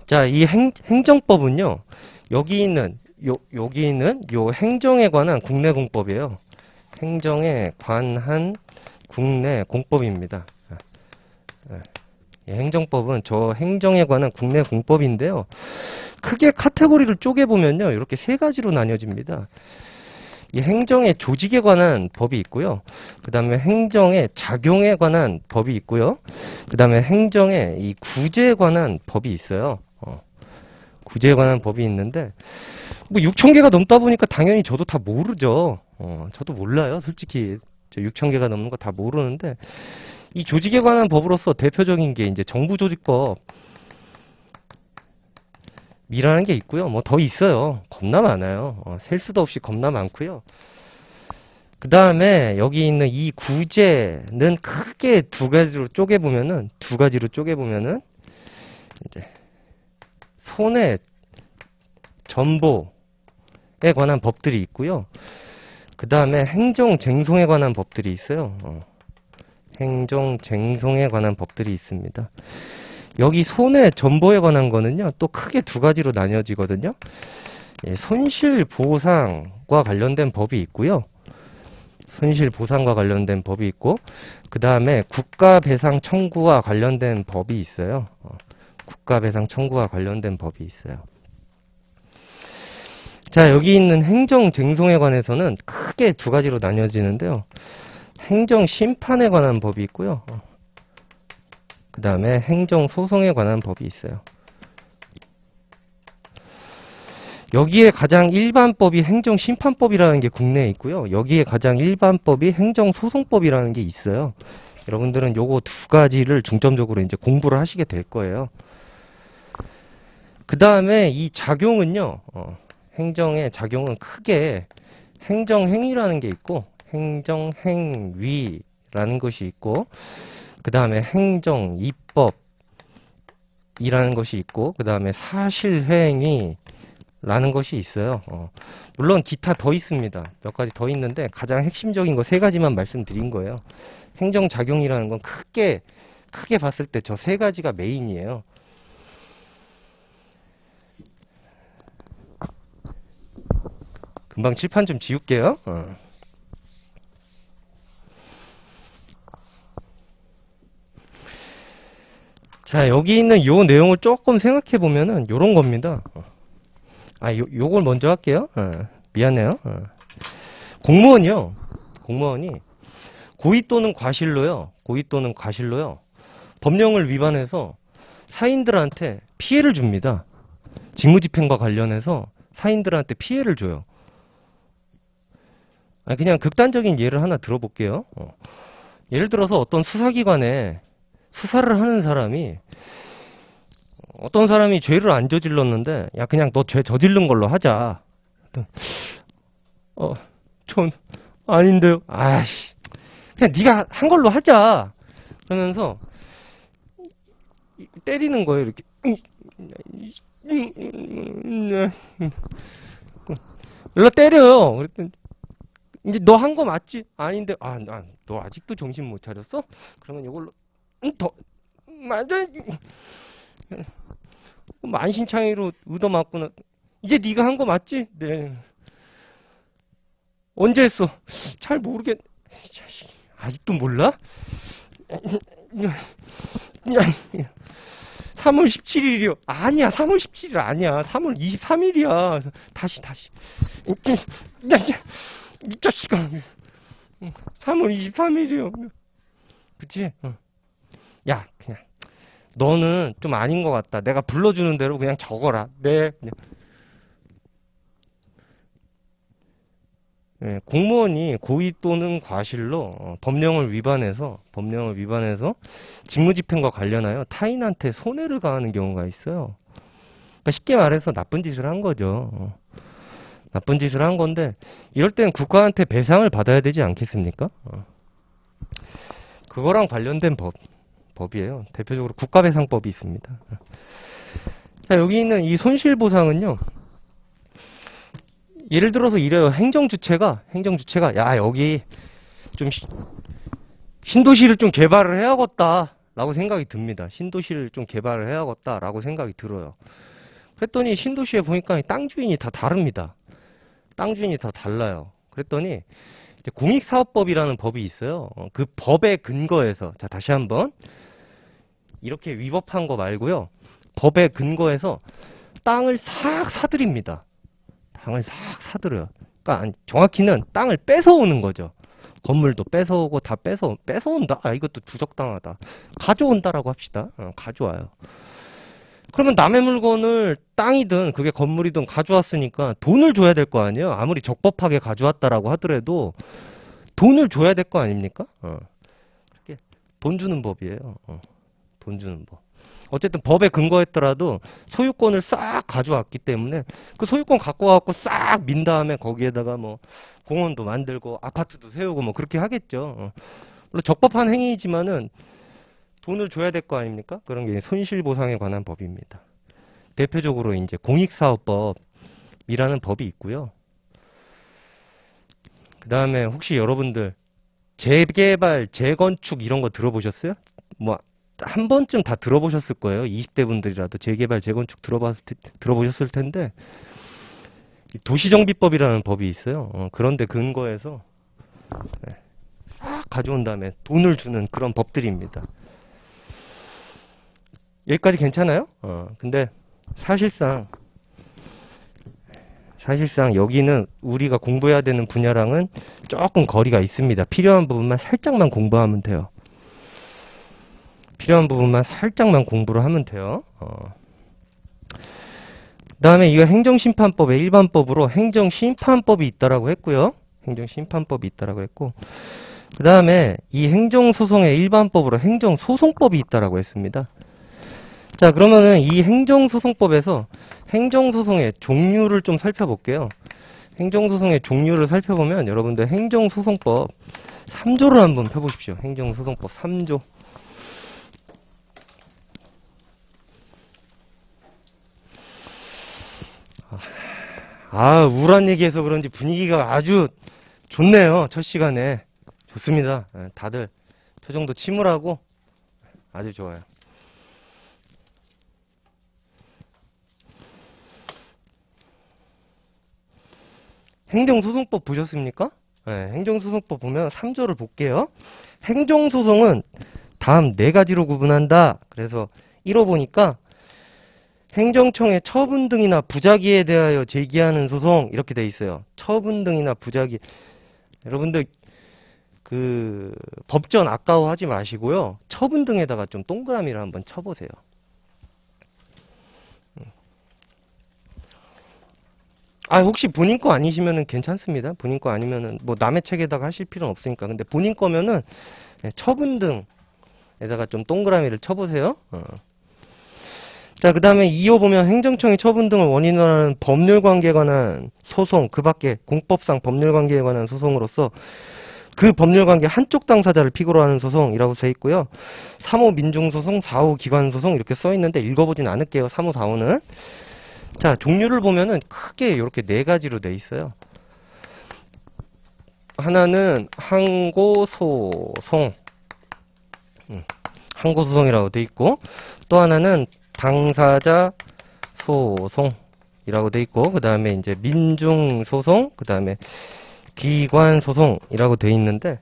자, 이 행정법은요, 여기 있는 요 행정에 관한 국내 공법이에요. 행정에 관한 국내 공법입니다. 이 행정법은 저 행정에 관한 국내 공법인데요. 크게 카테고리를 쪼개보면요, 이렇게 세 가지로 나뉘어집니다. 이 행정의 조직에 관한 법이 있고요. 그 다음에 행정의 작용에 관한 법이 있고요. 그 다음에 행정의 이 구제에 관한 법이 있어요. 구제에 관한 법이 있는데, 뭐 6,000개가 넘다 보니까 당연히 저도 다 모르죠. 저도 몰라요. 솔직히. 저 6,000개가 넘는 거 다 모르는데, 이 조직에 관한 법으로서 대표적인 게 이제 정부조직법, 이라는 게 있고요. 뭐 더 있어요. 겁나 많아요. 셀 수도 없이 겁나 많고요. 그 다음에 여기 있는 이 구제는 크게 두 가지로 쪼개보면은 이제 손해 전보에 관한 법들이 있고요. 그 다음에 행정쟁송에 관한 법들이 있어요. 행정쟁송에 관한 법들이 있습니다. 여기 손해 전보에 관한 거는요, 또 크게 두 가지로 나뉘어지거든요. 손실보상과 관련된 법이 있고요. 손실보상과 관련된 법이 있고, 그 다음에 국가배상 청구와 관련된 법이 있어요. 국가배상 청구와 관련된 법이 있어요. 자, 여기 있는 행정쟁송에 관해서는 크게 두 가지로 나뉘어지는데요. 행정심판에 관한 법이 있고요. 그 다음에 행정소송에 관한 법이 있어요. 여기에 가장 일반법이 행정심판법이라는 게 국내에 있고요. 여기에 가장 일반법이 행정소송법이라는 게 있어요. 여러분들은 요거 두 가지를 중점적으로 이제 공부를 하시게 될 거예요. 그 다음에 이 작용은요, 행정의 작용은 크게 행정행위라는 게 있고, 행정행위라는 것이 있고, 그 다음에 행정입법이라는 것이 있고, 그 다음에 사실행위라는 것이 있어요. 물론 기타 더 있습니다. 몇 가지 더 있는데 가장 핵심적인 거 세 가지만 말씀드린 거예요. 행정작용이라는 건 크게 봤을 때 저 세 가지가 메인이에요. 금방 칠판 좀 지울게요. 자, 여기 있는 요 내용을 조금 생각해 보면은 요런 겁니다. 요걸 먼저 할게요. 미안해요. 공무원이 고의 또는 과실로요. 법령을 위반해서 사인들한테 피해를 줍니다. 직무집행과 관련해서 사인들한테 피해를 줘요. 그냥 극단적인 예를 하나 들어볼게요. 예를 들어서 어떤 수사기관에 수사를 하는 사람이 어떤 사람이 죄를 안 저질렀는데 야 그냥 너 죄 저지른 걸로 하자. 전 아닌데요. 아씨 그냥 네가 한 걸로 하자. 그러면서 때리는 거예요. 이렇게 연락 때려요. 그랬더니 이제 너 한 거 맞지? 아닌데 너 아직도 정신 못 차렸어? 그러면 이걸로 더 맞아. 만신창이로 얻어맞구나. 이제 네가 한 거 맞지? 네. 언제 했어? 잘 모르겠. 아직도 몰라? 3월 17일이요. 아니야, 3월 17일 아니야. 3월 23일이야. 다시. 이 자식아. 3월 23일이요. 그치? 야, 그냥. 너는 좀 아닌 것 같다. 내가 불러주는 대로 그냥 적어라. 네. 그냥. 네, 공무원이 고의 또는 과실로 법령을 위반해서 직무집행과 관련하여 타인한테 손해를 가하는 경우가 있어요. 그러니까 쉽게 말해서 나쁜 짓을 한 거죠. 나쁜 짓을 한 건데 이럴 땐 국가한테 배상을 받아야 되지 않겠습니까? 그거랑 관련된 법이에요. 대표적으로 국가배상법이 있습니다. 자, 여기 있는 이 손실보상은요. 예를 들어서 이래요. 행정주체가 야, 여기 좀 신도시를 좀 개발을 해야겠다 라고 생각이 듭니다. 신도시를 좀 개발을 해야겠다 라고 생각이 들어요. 그랬더니 신도시에 보니까 땅 주인이 다 다릅니다. 땅 주인이 다 달라요. 그랬더니 이제 공익사업법이라는 법이 있어요. 그 법에 근거해서, 자, 다시 한번 이렇게 위법한 거 말고요. 법에 근거해서 땅을 싹 사들입니다. 땅을 싹 사들여요. 그러니까 정확히는 땅을 뺏어오는 거죠. 건물도 뺏어오고 다 뺏어온다? 아, 이것도 부적당하다. 가져온다라고 합시다. 가져와요. 그러면 남의 물건을 땅이든 그게 건물이든 가져왔으니까 돈을 줘야 될 거 아니에요. 아무리 적법하게 가져왔다라고 하더라도 돈을 줘야 될 거 아닙니까? 돈 주는 법이에요. 돈 주는 법. 어쨌든 법에 근거했더라도 소유권을 싹 가져왔기 때문에 그 소유권 갖고 와갖고 싹 민 다음에 거기에다가 뭐 공원도 만들고 아파트도 세우고 뭐 그렇게 하겠죠. 물론 적법한 행위이지만은 돈을 줘야 될 거 아닙니까? 그런 게 손실보상에 관한 법입니다. 대표적으로 이제 공익사업법이라는 법이 있고요. 그 다음에 혹시 여러분들 재개발, 재건축 이런 거 들어보셨어요? 뭐 한 번쯤 다 들어보셨을 거예요. 20대 분들이라도 재개발, 재건축 들어보셨을 텐데 도시정비법이라는 법이 있어요. 그런데 근거해서 싹 가져온 다음에 돈을 주는 그런 법들입니다. 여기까지 괜찮아요? 근데 사실상 여기는 우리가 공부해야 되는 분야랑은 조금 거리가 있습니다. 필요한 부분만 살짝만 공부하면 돼요. 필요한 부분만 살짝만 공부를 하면 돼요. 그 다음에 이거 행정심판법의 일반법으로 행정심판법이 있다라고 했고요. 행정심판법이 있다라고 했고, 그 다음에 이 행정소송의 일반법으로 행정소송법이 있다라고 했습니다. 자, 그러면은 이 행정소송법에서 행정소송의 종류를 좀 살펴볼게요. 행정소송의 종류를 살펴보면 여러분들 행정소송법 3조를 한번 펴보십시오. 행정소송법 3조. 우울한 얘기해서 그런지 분위기가 아주 좋네요. 첫 시간에. 좋습니다. 다들 표정도 침울하고 아주 좋아요. 행정소송법 보셨습니까? 행정소송법 보면 3조를 볼게요. 행정소송은 다음 4가지로 구분한다. 그래서 1호 보니까 행정청의 처분 등이나 부작위에 대하여 제기하는 소송 이렇게 돼 있어요. 처분 등이나 부작위. 여러분들 그 법전 아까워하지 마시고요. 처분 등에다가 좀 동그라미를 한번 쳐보세요. 혹시 본인 거 아니시면은 괜찮습니다. 본인 거 아니면은 뭐 남의 책에다가 하실 필요는 없으니까. 근데 본인 거면은 처분 등에다가 좀 동그라미를 쳐보세요. 자, 그 다음에 2호 보면 행정청이 처분 등을 원인으로 하는 법률관계에 관한 소송, 그 밖에 공법상 법률관계에 관한 소송으로서 그 법률관계 한쪽 당사자를 피고로 하는 소송이라고 써 있고요. 3호 민중소송, 4호 기관소송 이렇게 써 있는데 읽어보진 않을게요. 3호, 4호는. 자, 종류를 보면은 크게 이렇게 4가지로 돼 있어요. 하나는 항고소송. 항고소송이라고 돼 있고, 또 하나는 당사자 소송이라고 돼 있고, 그 다음에 이제 민중소송, 그 다음에 기관소송이라고 돼 있는데,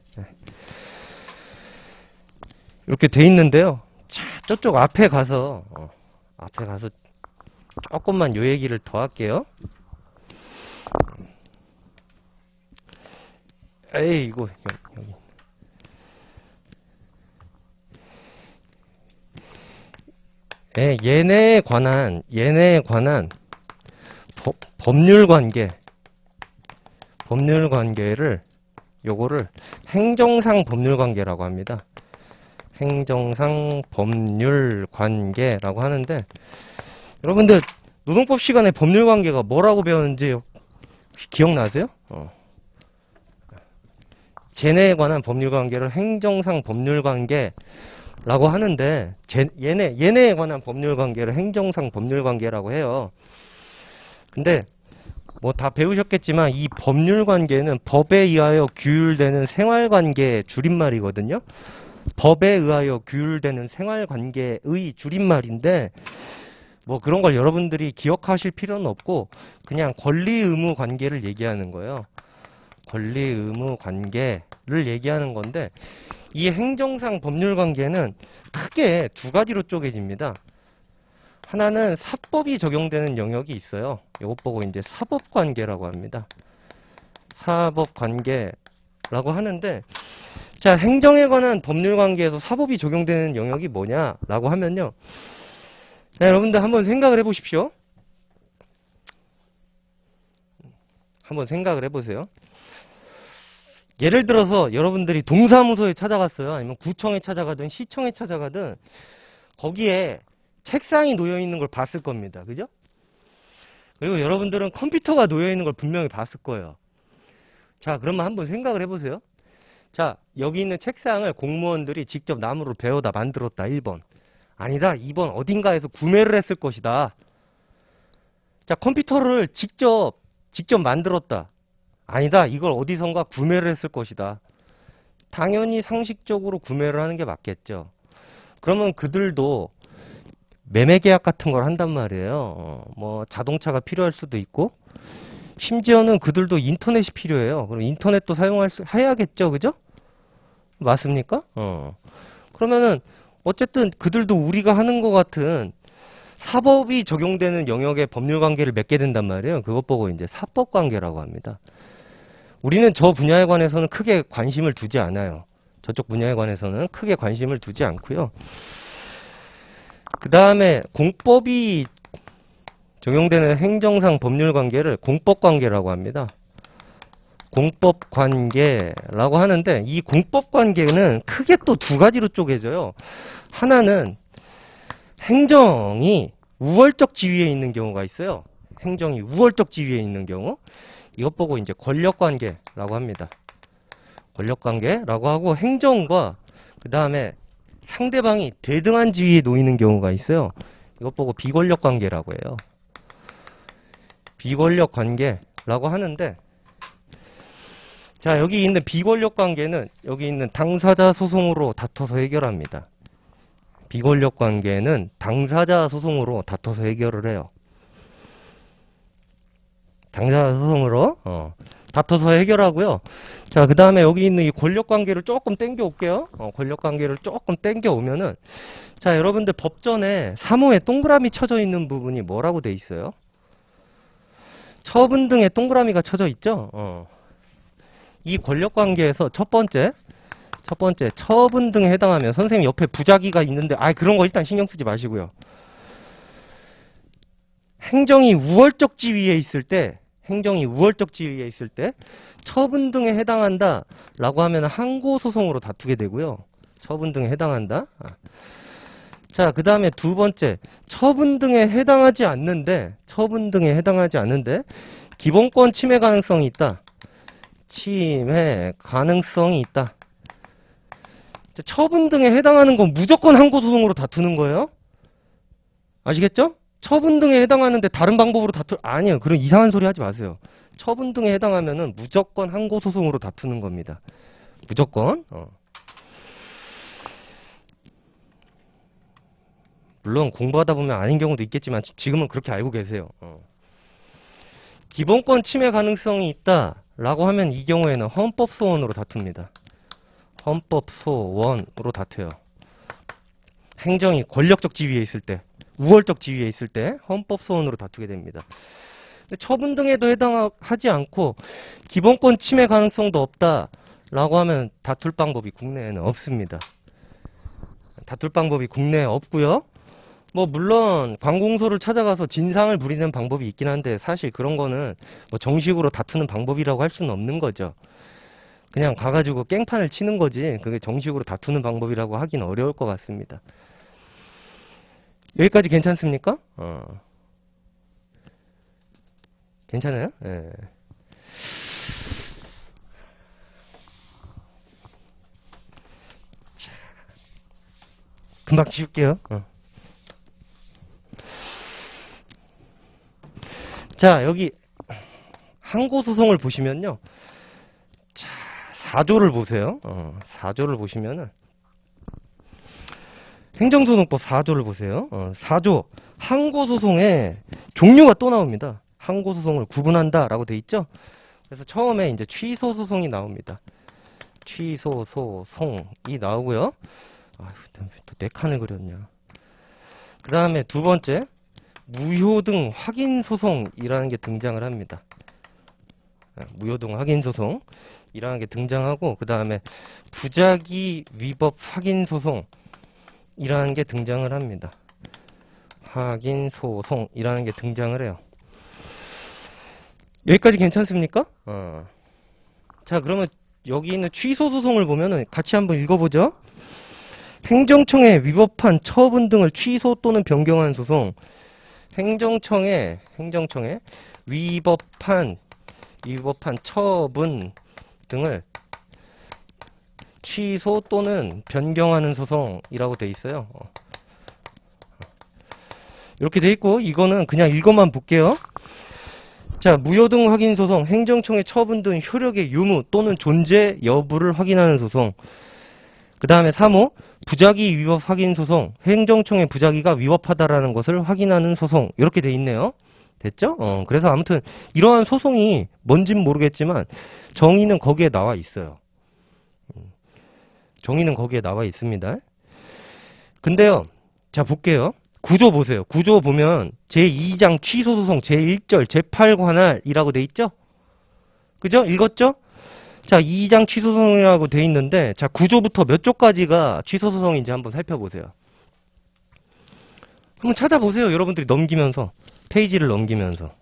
이렇게 돼 있는데요. 자, 저쪽 앞에 가서 조금만 요 얘기를 더 할게요. 이거 여기. 얘네에 관한 법률관계를 요거를 행정상 법률관계라고 합니다. 행정상 법률관계라고 하는데, 여러분들 노동법 시간에 법률관계가 뭐라고 배웠는지 기억나세요? 쟤네에 관한 법률관계를 행정상 법률관계라고 하는데 얘네에 관한 법률관계를 행정상 법률관계라고 해요. 근데 뭐 다 배우셨겠지만 이 법률관계는 법에 의하여 규율되는 생활관계의 줄임말이거든요. 법에 의하여 규율되는 생활관계의 줄임말인데 뭐 그런 걸 여러분들이 기억하실 필요는 없고 그냥 권리의무 관계를 얘기하는 거예요. 권리의무 관계를 얘기하는 건데 이 행정상 법률관계는 크게 두 가지로 쪼개집니다. 하나는 사법이 적용되는 영역이 있어요. 이것 보고 이제 사법관계라고 합니다. 사법관계라고 하는데 자, 행정에 관한 법률관계에서 사법이 적용되는 영역이 뭐냐라고 하면요. 자, 여러분들 한번 생각을 해보십시오. 한번 생각을 해보세요. 예를 들어서 여러분들이 동사무소에 찾아갔어요. 아니면 구청에 찾아가든 시청에 찾아가든 거기에 책상이 놓여 있는 걸 봤을 겁니다. 그죠? 그리고 여러분들은 컴퓨터가 놓여 있는 걸 분명히 봤을 거예요. 자, 그러면 한번 생각을 해보세요. 자, 여기 있는 책상을 공무원들이 직접 나무로 베어다 만들었다. 1번. 아니다. 2번. 어딘가에서 구매를 했을 것이다. 자, 컴퓨터를 직접 만들었다. 아니다. 이걸 어디선가 구매를 했을 것이다. 당연히 상식적으로 구매를 하는 게 맞겠죠. 그러면 그들도 매매 계약 같은 걸 한단 말이에요. 뭐 자동차가 필요할 수도 있고 심지어는 그들도 인터넷이 필요해요. 그럼 인터넷도 해야겠죠. 그죠? 맞습니까? 그러면은 어쨌든 그들도 우리가 하는 것 같은 사법이 적용되는 영역의 법률 관계를 맺게 된단 말이에요. 그것 보고 이제 사법 관계라고 합니다. 우리는 저 분야에 관해서는 크게 관심을 두지 않아요. 저쪽 분야에 관해서는 크게 관심을 두지 않고요. 그 다음에 공법이 적용되는 행정상 법률 관계를 공법 관계라고 합니다. 공법 관계라고 하는데 이 공법 관계는 크게 또 두 가지로 쪼개져요. 하나는 행정이 우월적 지위에 있는 경우가 있어요. 행정이 우월적 지위에 있는 경우. 이것 보고 이제 권력 관계라고 합니다. 권력 관계라고 하고 행정과 그 다음에 상대방이 대등한 지위에 놓이는 경우가 있어요. 이것 보고 비권력 관계라고 해요. 비권력 관계라고 하는데 자, 여기 있는 비권력 관계는 여기 있는 당사자 소송으로 다퉈서 해결합니다. 비권력 관계는 당사자 소송으로 다퉈서 해결을 해요. 당사자 소송으로 다퉈서 해결하고요. 자, 그 다음에 여기 있는 이 권력 관계를 조금 땡겨 올게요. 권력 관계를 조금 땡겨 오면은 자, 여러분들 법전에 사무에 동그라미 쳐져 있는 부분이 뭐라고 돼 있어요? 처분 등에 동그라미가 쳐져 있죠. 이 권력 관계에서 첫 번째 처분 등에 해당하면 선생님 옆에 부작위가 있는데 그런 거 일단 신경 쓰지 마시고요. 행정이 우월적 지위에 있을 때 처분 등에 해당한다 라고 하면 항고소송으로 다투게 되고요. 처분 등에 해당한다. 자, 그 다음에 두 번째 처분 등에 해당하지 않는데 기본권 침해 가능성이 있다. 침해 가능성이 있다. 처분 등에 해당하는 건 무조건 항고소송으로 다투는 거예요. 아시겠죠? 처분 등에 해당하는데 다른 방법으로 아니에요. 그런 이상한 소리 하지 마세요. 처분 등에 해당하면은 무조건 항고소송으로 다투는 겁니다. 무조건. 물론 공부하다 보면 아닌 경우도 있겠지만 지금은 그렇게 알고 계세요. 기본권 침해 가능성이 있다라고 하면 이 경우에는 헌법소원으로 다툽니다. 헌법소원으로 다투요. 행정이 권력적 지위에 있을 때, 우월적 지위에 있을 때 헌법소원으로 다투게 됩니다. 근데 처분 등에도 해당하지 않고 기본권 침해 가능성도 없다라고 하면 다툴 방법이 국내에는 없습니다. 다툴 방법이 국내에 없고요. 뭐 물론 관공서를 찾아가서 진상을 부리는 방법이 있긴 한데 사실 그런 거는 뭐 정식으로 다투는 방법이라고 할 수는 없는 거죠. 그냥 가가지고 깽판을 치는 거지 그게 정식으로 다투는 방법이라고 하긴 어려울 것 같습니다. 여기까지 괜찮습니까? 괜찮아요? 예. 금방 지울게요. 자, 여기 항고소송을 보시면요. 자, 4조를 보세요. 4조를 보시면은 행정소송법 4조를 보세요. 4조 항고소송의 종류가 또 나옵니다. 항고소송을 구분한다라고 돼 있죠. 그래서 처음에 이제 취소소송이 나옵니다. 취소소송이 나오고요. 아휴, 또 4칸을 그렸냐. 그 다음에 두 번째 무효등 확인소송이라는 게 등장을 합니다. 무효등 확인소송이라는 게 등장하고, 그 다음에 부작위 위법 확인소송이라는 게 등장을 합니다. 확인소송이라는 게 등장을 해요. 여기까지 괜찮습니까? 자, 그러면 여기 있는 취소소송을 보면은 같이 한번 읽어보죠. 행정청에 위법한 처분 등을 취소 또는 변경한 소송. 행정청에 위법한 처분 등을 취소 또는 변경하는 소송이라고 돼 있어요. 이렇게 돼 있고, 이거는 그냥 읽어만 볼게요. 자, 무효등 확인 소송, 행정청의 처분 등 효력의 유무 또는 존재 여부를 확인하는 소송. 그 다음에 3호, 부작위 위법 확인 소송, 행정청의 부작위가 위법하다라는 것을 확인하는 소송. 이렇게 돼 있네요. 됐죠? 그래서 아무튼 이러한 소송이 뭔진 모르겠지만 정의는 거기에 나와 있어요. 정의는 거기에 나와 있습니다. 근데요, 자 볼게요. 구조 보세요. 구조 보면 제2장 취소소송 제1절 제8관할이라고 돼 있죠? 그죠? 읽었죠? 자, 2장 취소소송이라고 돼 있는데, 자, 구조부터 몇 조까지가 취소소송인지 한번 살펴보세요. 한번 찾아보세요. 여러분들이 넘기면서, 페이지를 넘기면서.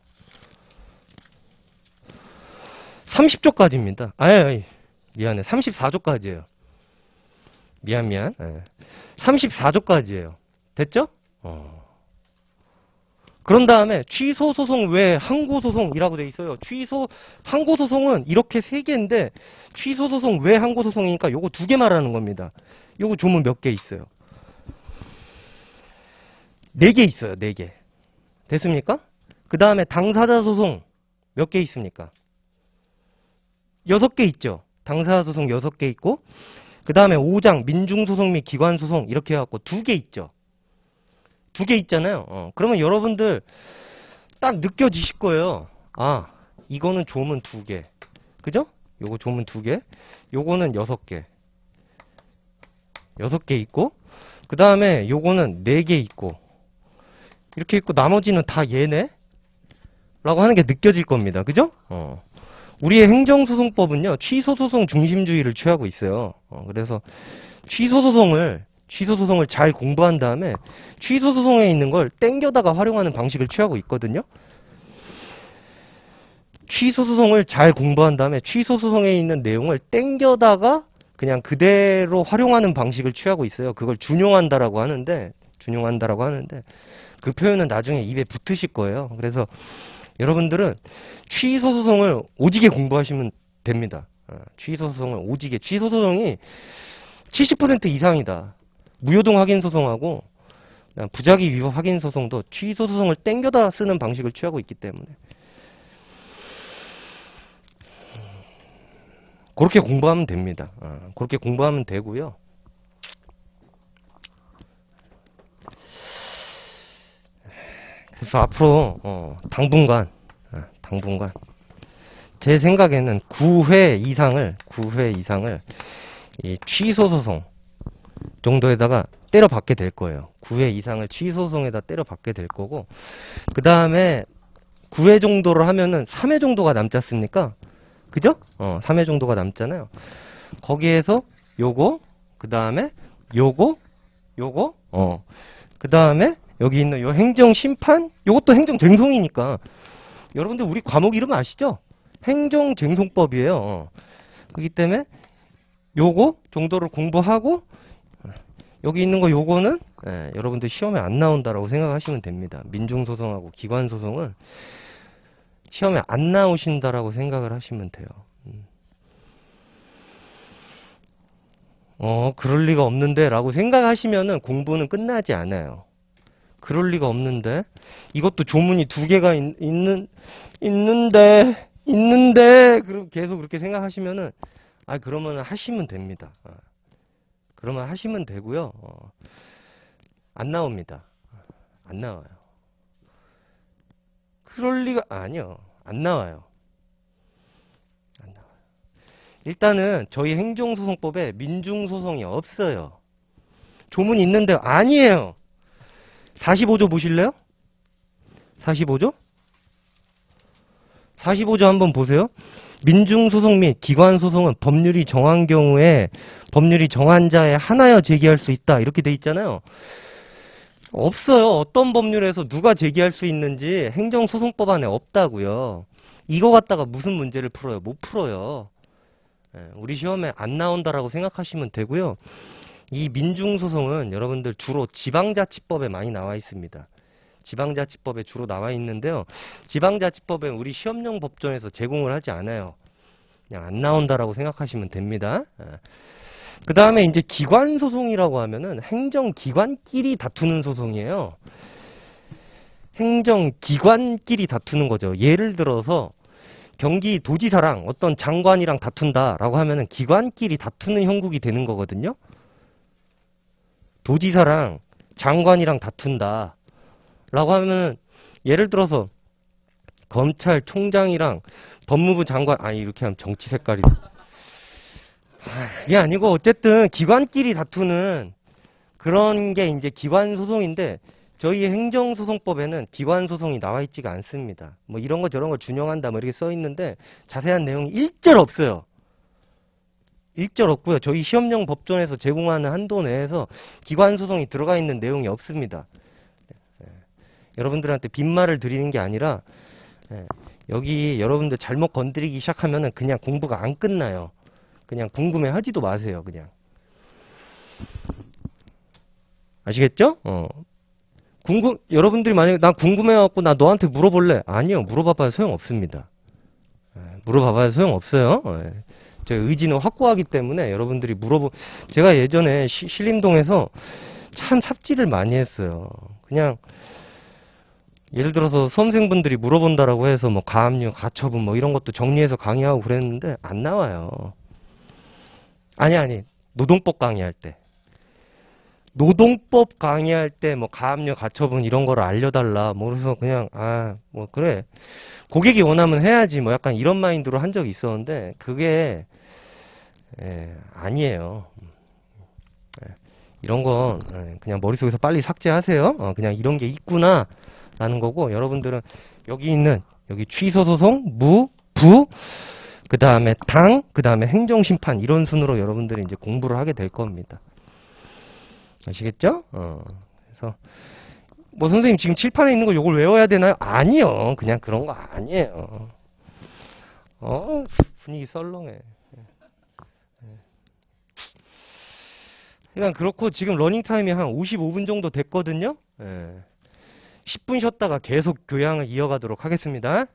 30조까지입니다. 미안해. 34조까지예요. 미안. 34조까지예요. 됐죠? 그런 다음에 취소소송 외 항고소송이라고 돼 있어요. 항고소송은 이렇게 3개인데 취소소송 외 항고소송이니까 요거 2개 말하는 겁니다. 요거 조문 몇 개 있어요? 4개 있어요. 4개. 됐습니까? 그 다음에 당사자 소송 몇 개 있습니까? 6개 있죠. 당사자 소송 6개 있고, 그 다음에 5장 민중소송 및 기관소송 이렇게 해갖고 2개 있죠. 2개 있잖아요. 그러면 여러분들 딱 느껴지실 거예요. 아, 이거는 조문 2개. 그죠? 요거 조문 2개. 요거는 6개. 6개 있고, 그 다음에 요거는 4개 있고, 이렇게 있고, 나머지는 다 얘네? 라고 하는 게 느껴질 겁니다. 그죠? 우리의 행정소송법은요, 취소소송 중심주의를 취하고 있어요. 그래서 취소소송을 잘 공부한 다음에 취소소송에 있는 걸 땡겨다가 활용하는 방식을 취하고 있거든요. 취소소송을 잘 공부한 다음에 취소소송에 있는 내용을 땡겨다가 그냥 그대로 활용하는 방식을 취하고 있어요. 그걸 준용한다라고 하는데 그 표현은 나중에 입에 붙으실 거예요. 그래서 여러분들은 취소소송을 오지게 공부하시면 됩니다. 취소소송을 오지게. 취소소송이 70% 이상이다. 무효등 확인소송하고 부작위 위법 확인소송도 취소소송을 땡겨다 쓰는 방식을 취하고 있기 때문에 그렇게 공부하면 됩니다. 그렇게 공부하면 되고요. 그래서 앞으로 당분간 제 생각에는 9회 이상을 이 취소소송 정도에다가 때려박게 될 거예요. 9회 이상을 취소소송에다 때려박게 될 거고, 그 다음에 9회 정도를 하면은 3회 정도가 남지 않습니까? 그죠? 3회 정도가 남잖아요. 거기에서 요거, 그 다음에 요거, 그 다음에 여기 있는 요 행정심판, 요것도 행정쟁송이니까. 여러분들 우리 과목 이름 아시죠? 행정쟁송법이에요. 그렇기 때문에 요거 정도를 공부하고, 여기 있는 거 요거는 여러분들 시험에 안 나온다라고 생각하시면 됩니다. 민중소송하고 기관소송은 시험에 안 나오신다라고 생각을 하시면 돼요. 그럴 리가 없는데 라고 생각하시면은 공부는 끝나지 않아요. 그럴 리가 없는데. 이것도 조문이 두 개가 있는데, 그럼 계속 그렇게 생각하시면은, 그러면 하시면 됩니다. 그러면 하시면 되고요. 안 나옵니다. 안 나와요. 그럴 리가, 아니요. 안 나와요. 안 나와요. 일단은 저희 행정소송법에 민중소송이 없어요. 조문이 있는데, 아니에요. 45조 보실래요? 45조? 45조 한번 보세요. 민중소송 및 기관소송은 법률이 정한 경우에 법률이 정한 자에 한하여 제기할 수 있다. 이렇게 돼 있잖아요. 없어요. 어떤 법률에서 누가 제기할 수 있는지 행정소송법 안에 없다고요. 이거 갖다가 무슨 문제를 풀어요? 못 풀어요. 우리 시험에 안 나온다라고 생각하시면 되고요. 이 민중소송은 여러분들 주로 지방자치법에 많이 나와 있습니다. 지방자치법에 주로 나와 있는데요. 지방자치법은 우리 시험용 법정에서 제공을 하지 않아요. 그냥 안 나온다라고 생각하시면 됩니다. 그 다음에 이제 기관소송이라고 하면은 행정기관끼리 다투는 소송이에요. 행정기관끼리 다투는 거죠. 예를 들어서 경기도지사랑 어떤 장관이랑 다툰다라고 하면은 기관끼리 다투는 형국이 되는 거거든요. 도지사랑 장관이랑 다툰다 라고 하면은 예를 들어서 검찰총장이랑 법무부 장관 이렇게 하면 정치 색깔이 이게 아니고 어쨌든 기관끼리 다투는 그런 게 이제 기관소송인데 저희 행정소송법에는 기관소송이 나와 있지가 않습니다. 뭐 이런 거 저런 거 준용한다 뭐 이렇게 써 있는데 자세한 내용이 일절 없어요. 일절 없고요. 저희 시험용 법전에서 제공하는 한도 내에서 기관소송이 들어가 있는 내용이 없습니다. 여러분들한테 빈말을 드리는 게 아니라 여기 여러분들 잘못 건드리기 시작하면은 그냥 공부가 안 끝나요. 그냥 궁금해 하지도 마세요. 그냥 아시겠죠? 여러분들이 만약에 나 궁금해갖고 나 너한테 물어볼래? 아니요. 물어봐봐야 소용없습니다. 물어봐봐야 소용없어요. 제 의지는 확고하기 때문에 여러분들이 제가 예전에 신림동에서 참 삽질을 많이 했어요. 그냥 예를 들어서 수험생분들이 물어본다라고 해서 뭐 가압류, 가처분 뭐 이런 것도 정리해서 강의하고 그랬는데 안 나와요. 아니 노동법 강의할 때 노동법 강의할 때 뭐 가압류, 가처분 이런 거를 알려달라 뭐 그래서 그냥 뭐 그래 고객이 원하면 해야지 뭐 약간 이런 마인드로 한 적이 있었는데 그게 아니에요. 이런 건 그냥 머릿속에서 빨리 삭제하세요. 그냥 이런 게 있구나 라는 거고 여러분들은 여기 취소소송, 부, 그 다음에 당, 그 다음에 행정심판 이런 순으로 여러분들이 이제 공부를 하게 될 겁니다. 아시겠죠? 그래서 뭐 선생님 지금 칠판에 있는 거 요걸 외워야 되나요? 아니요. 그냥 그런 거 아니에요. 분위기 썰렁해. 그냥 그렇고 지금 러닝타임이 한 55분 정도 됐거든요. 10분 쉬었다가 계속 교양을 이어가도록 하겠습니다.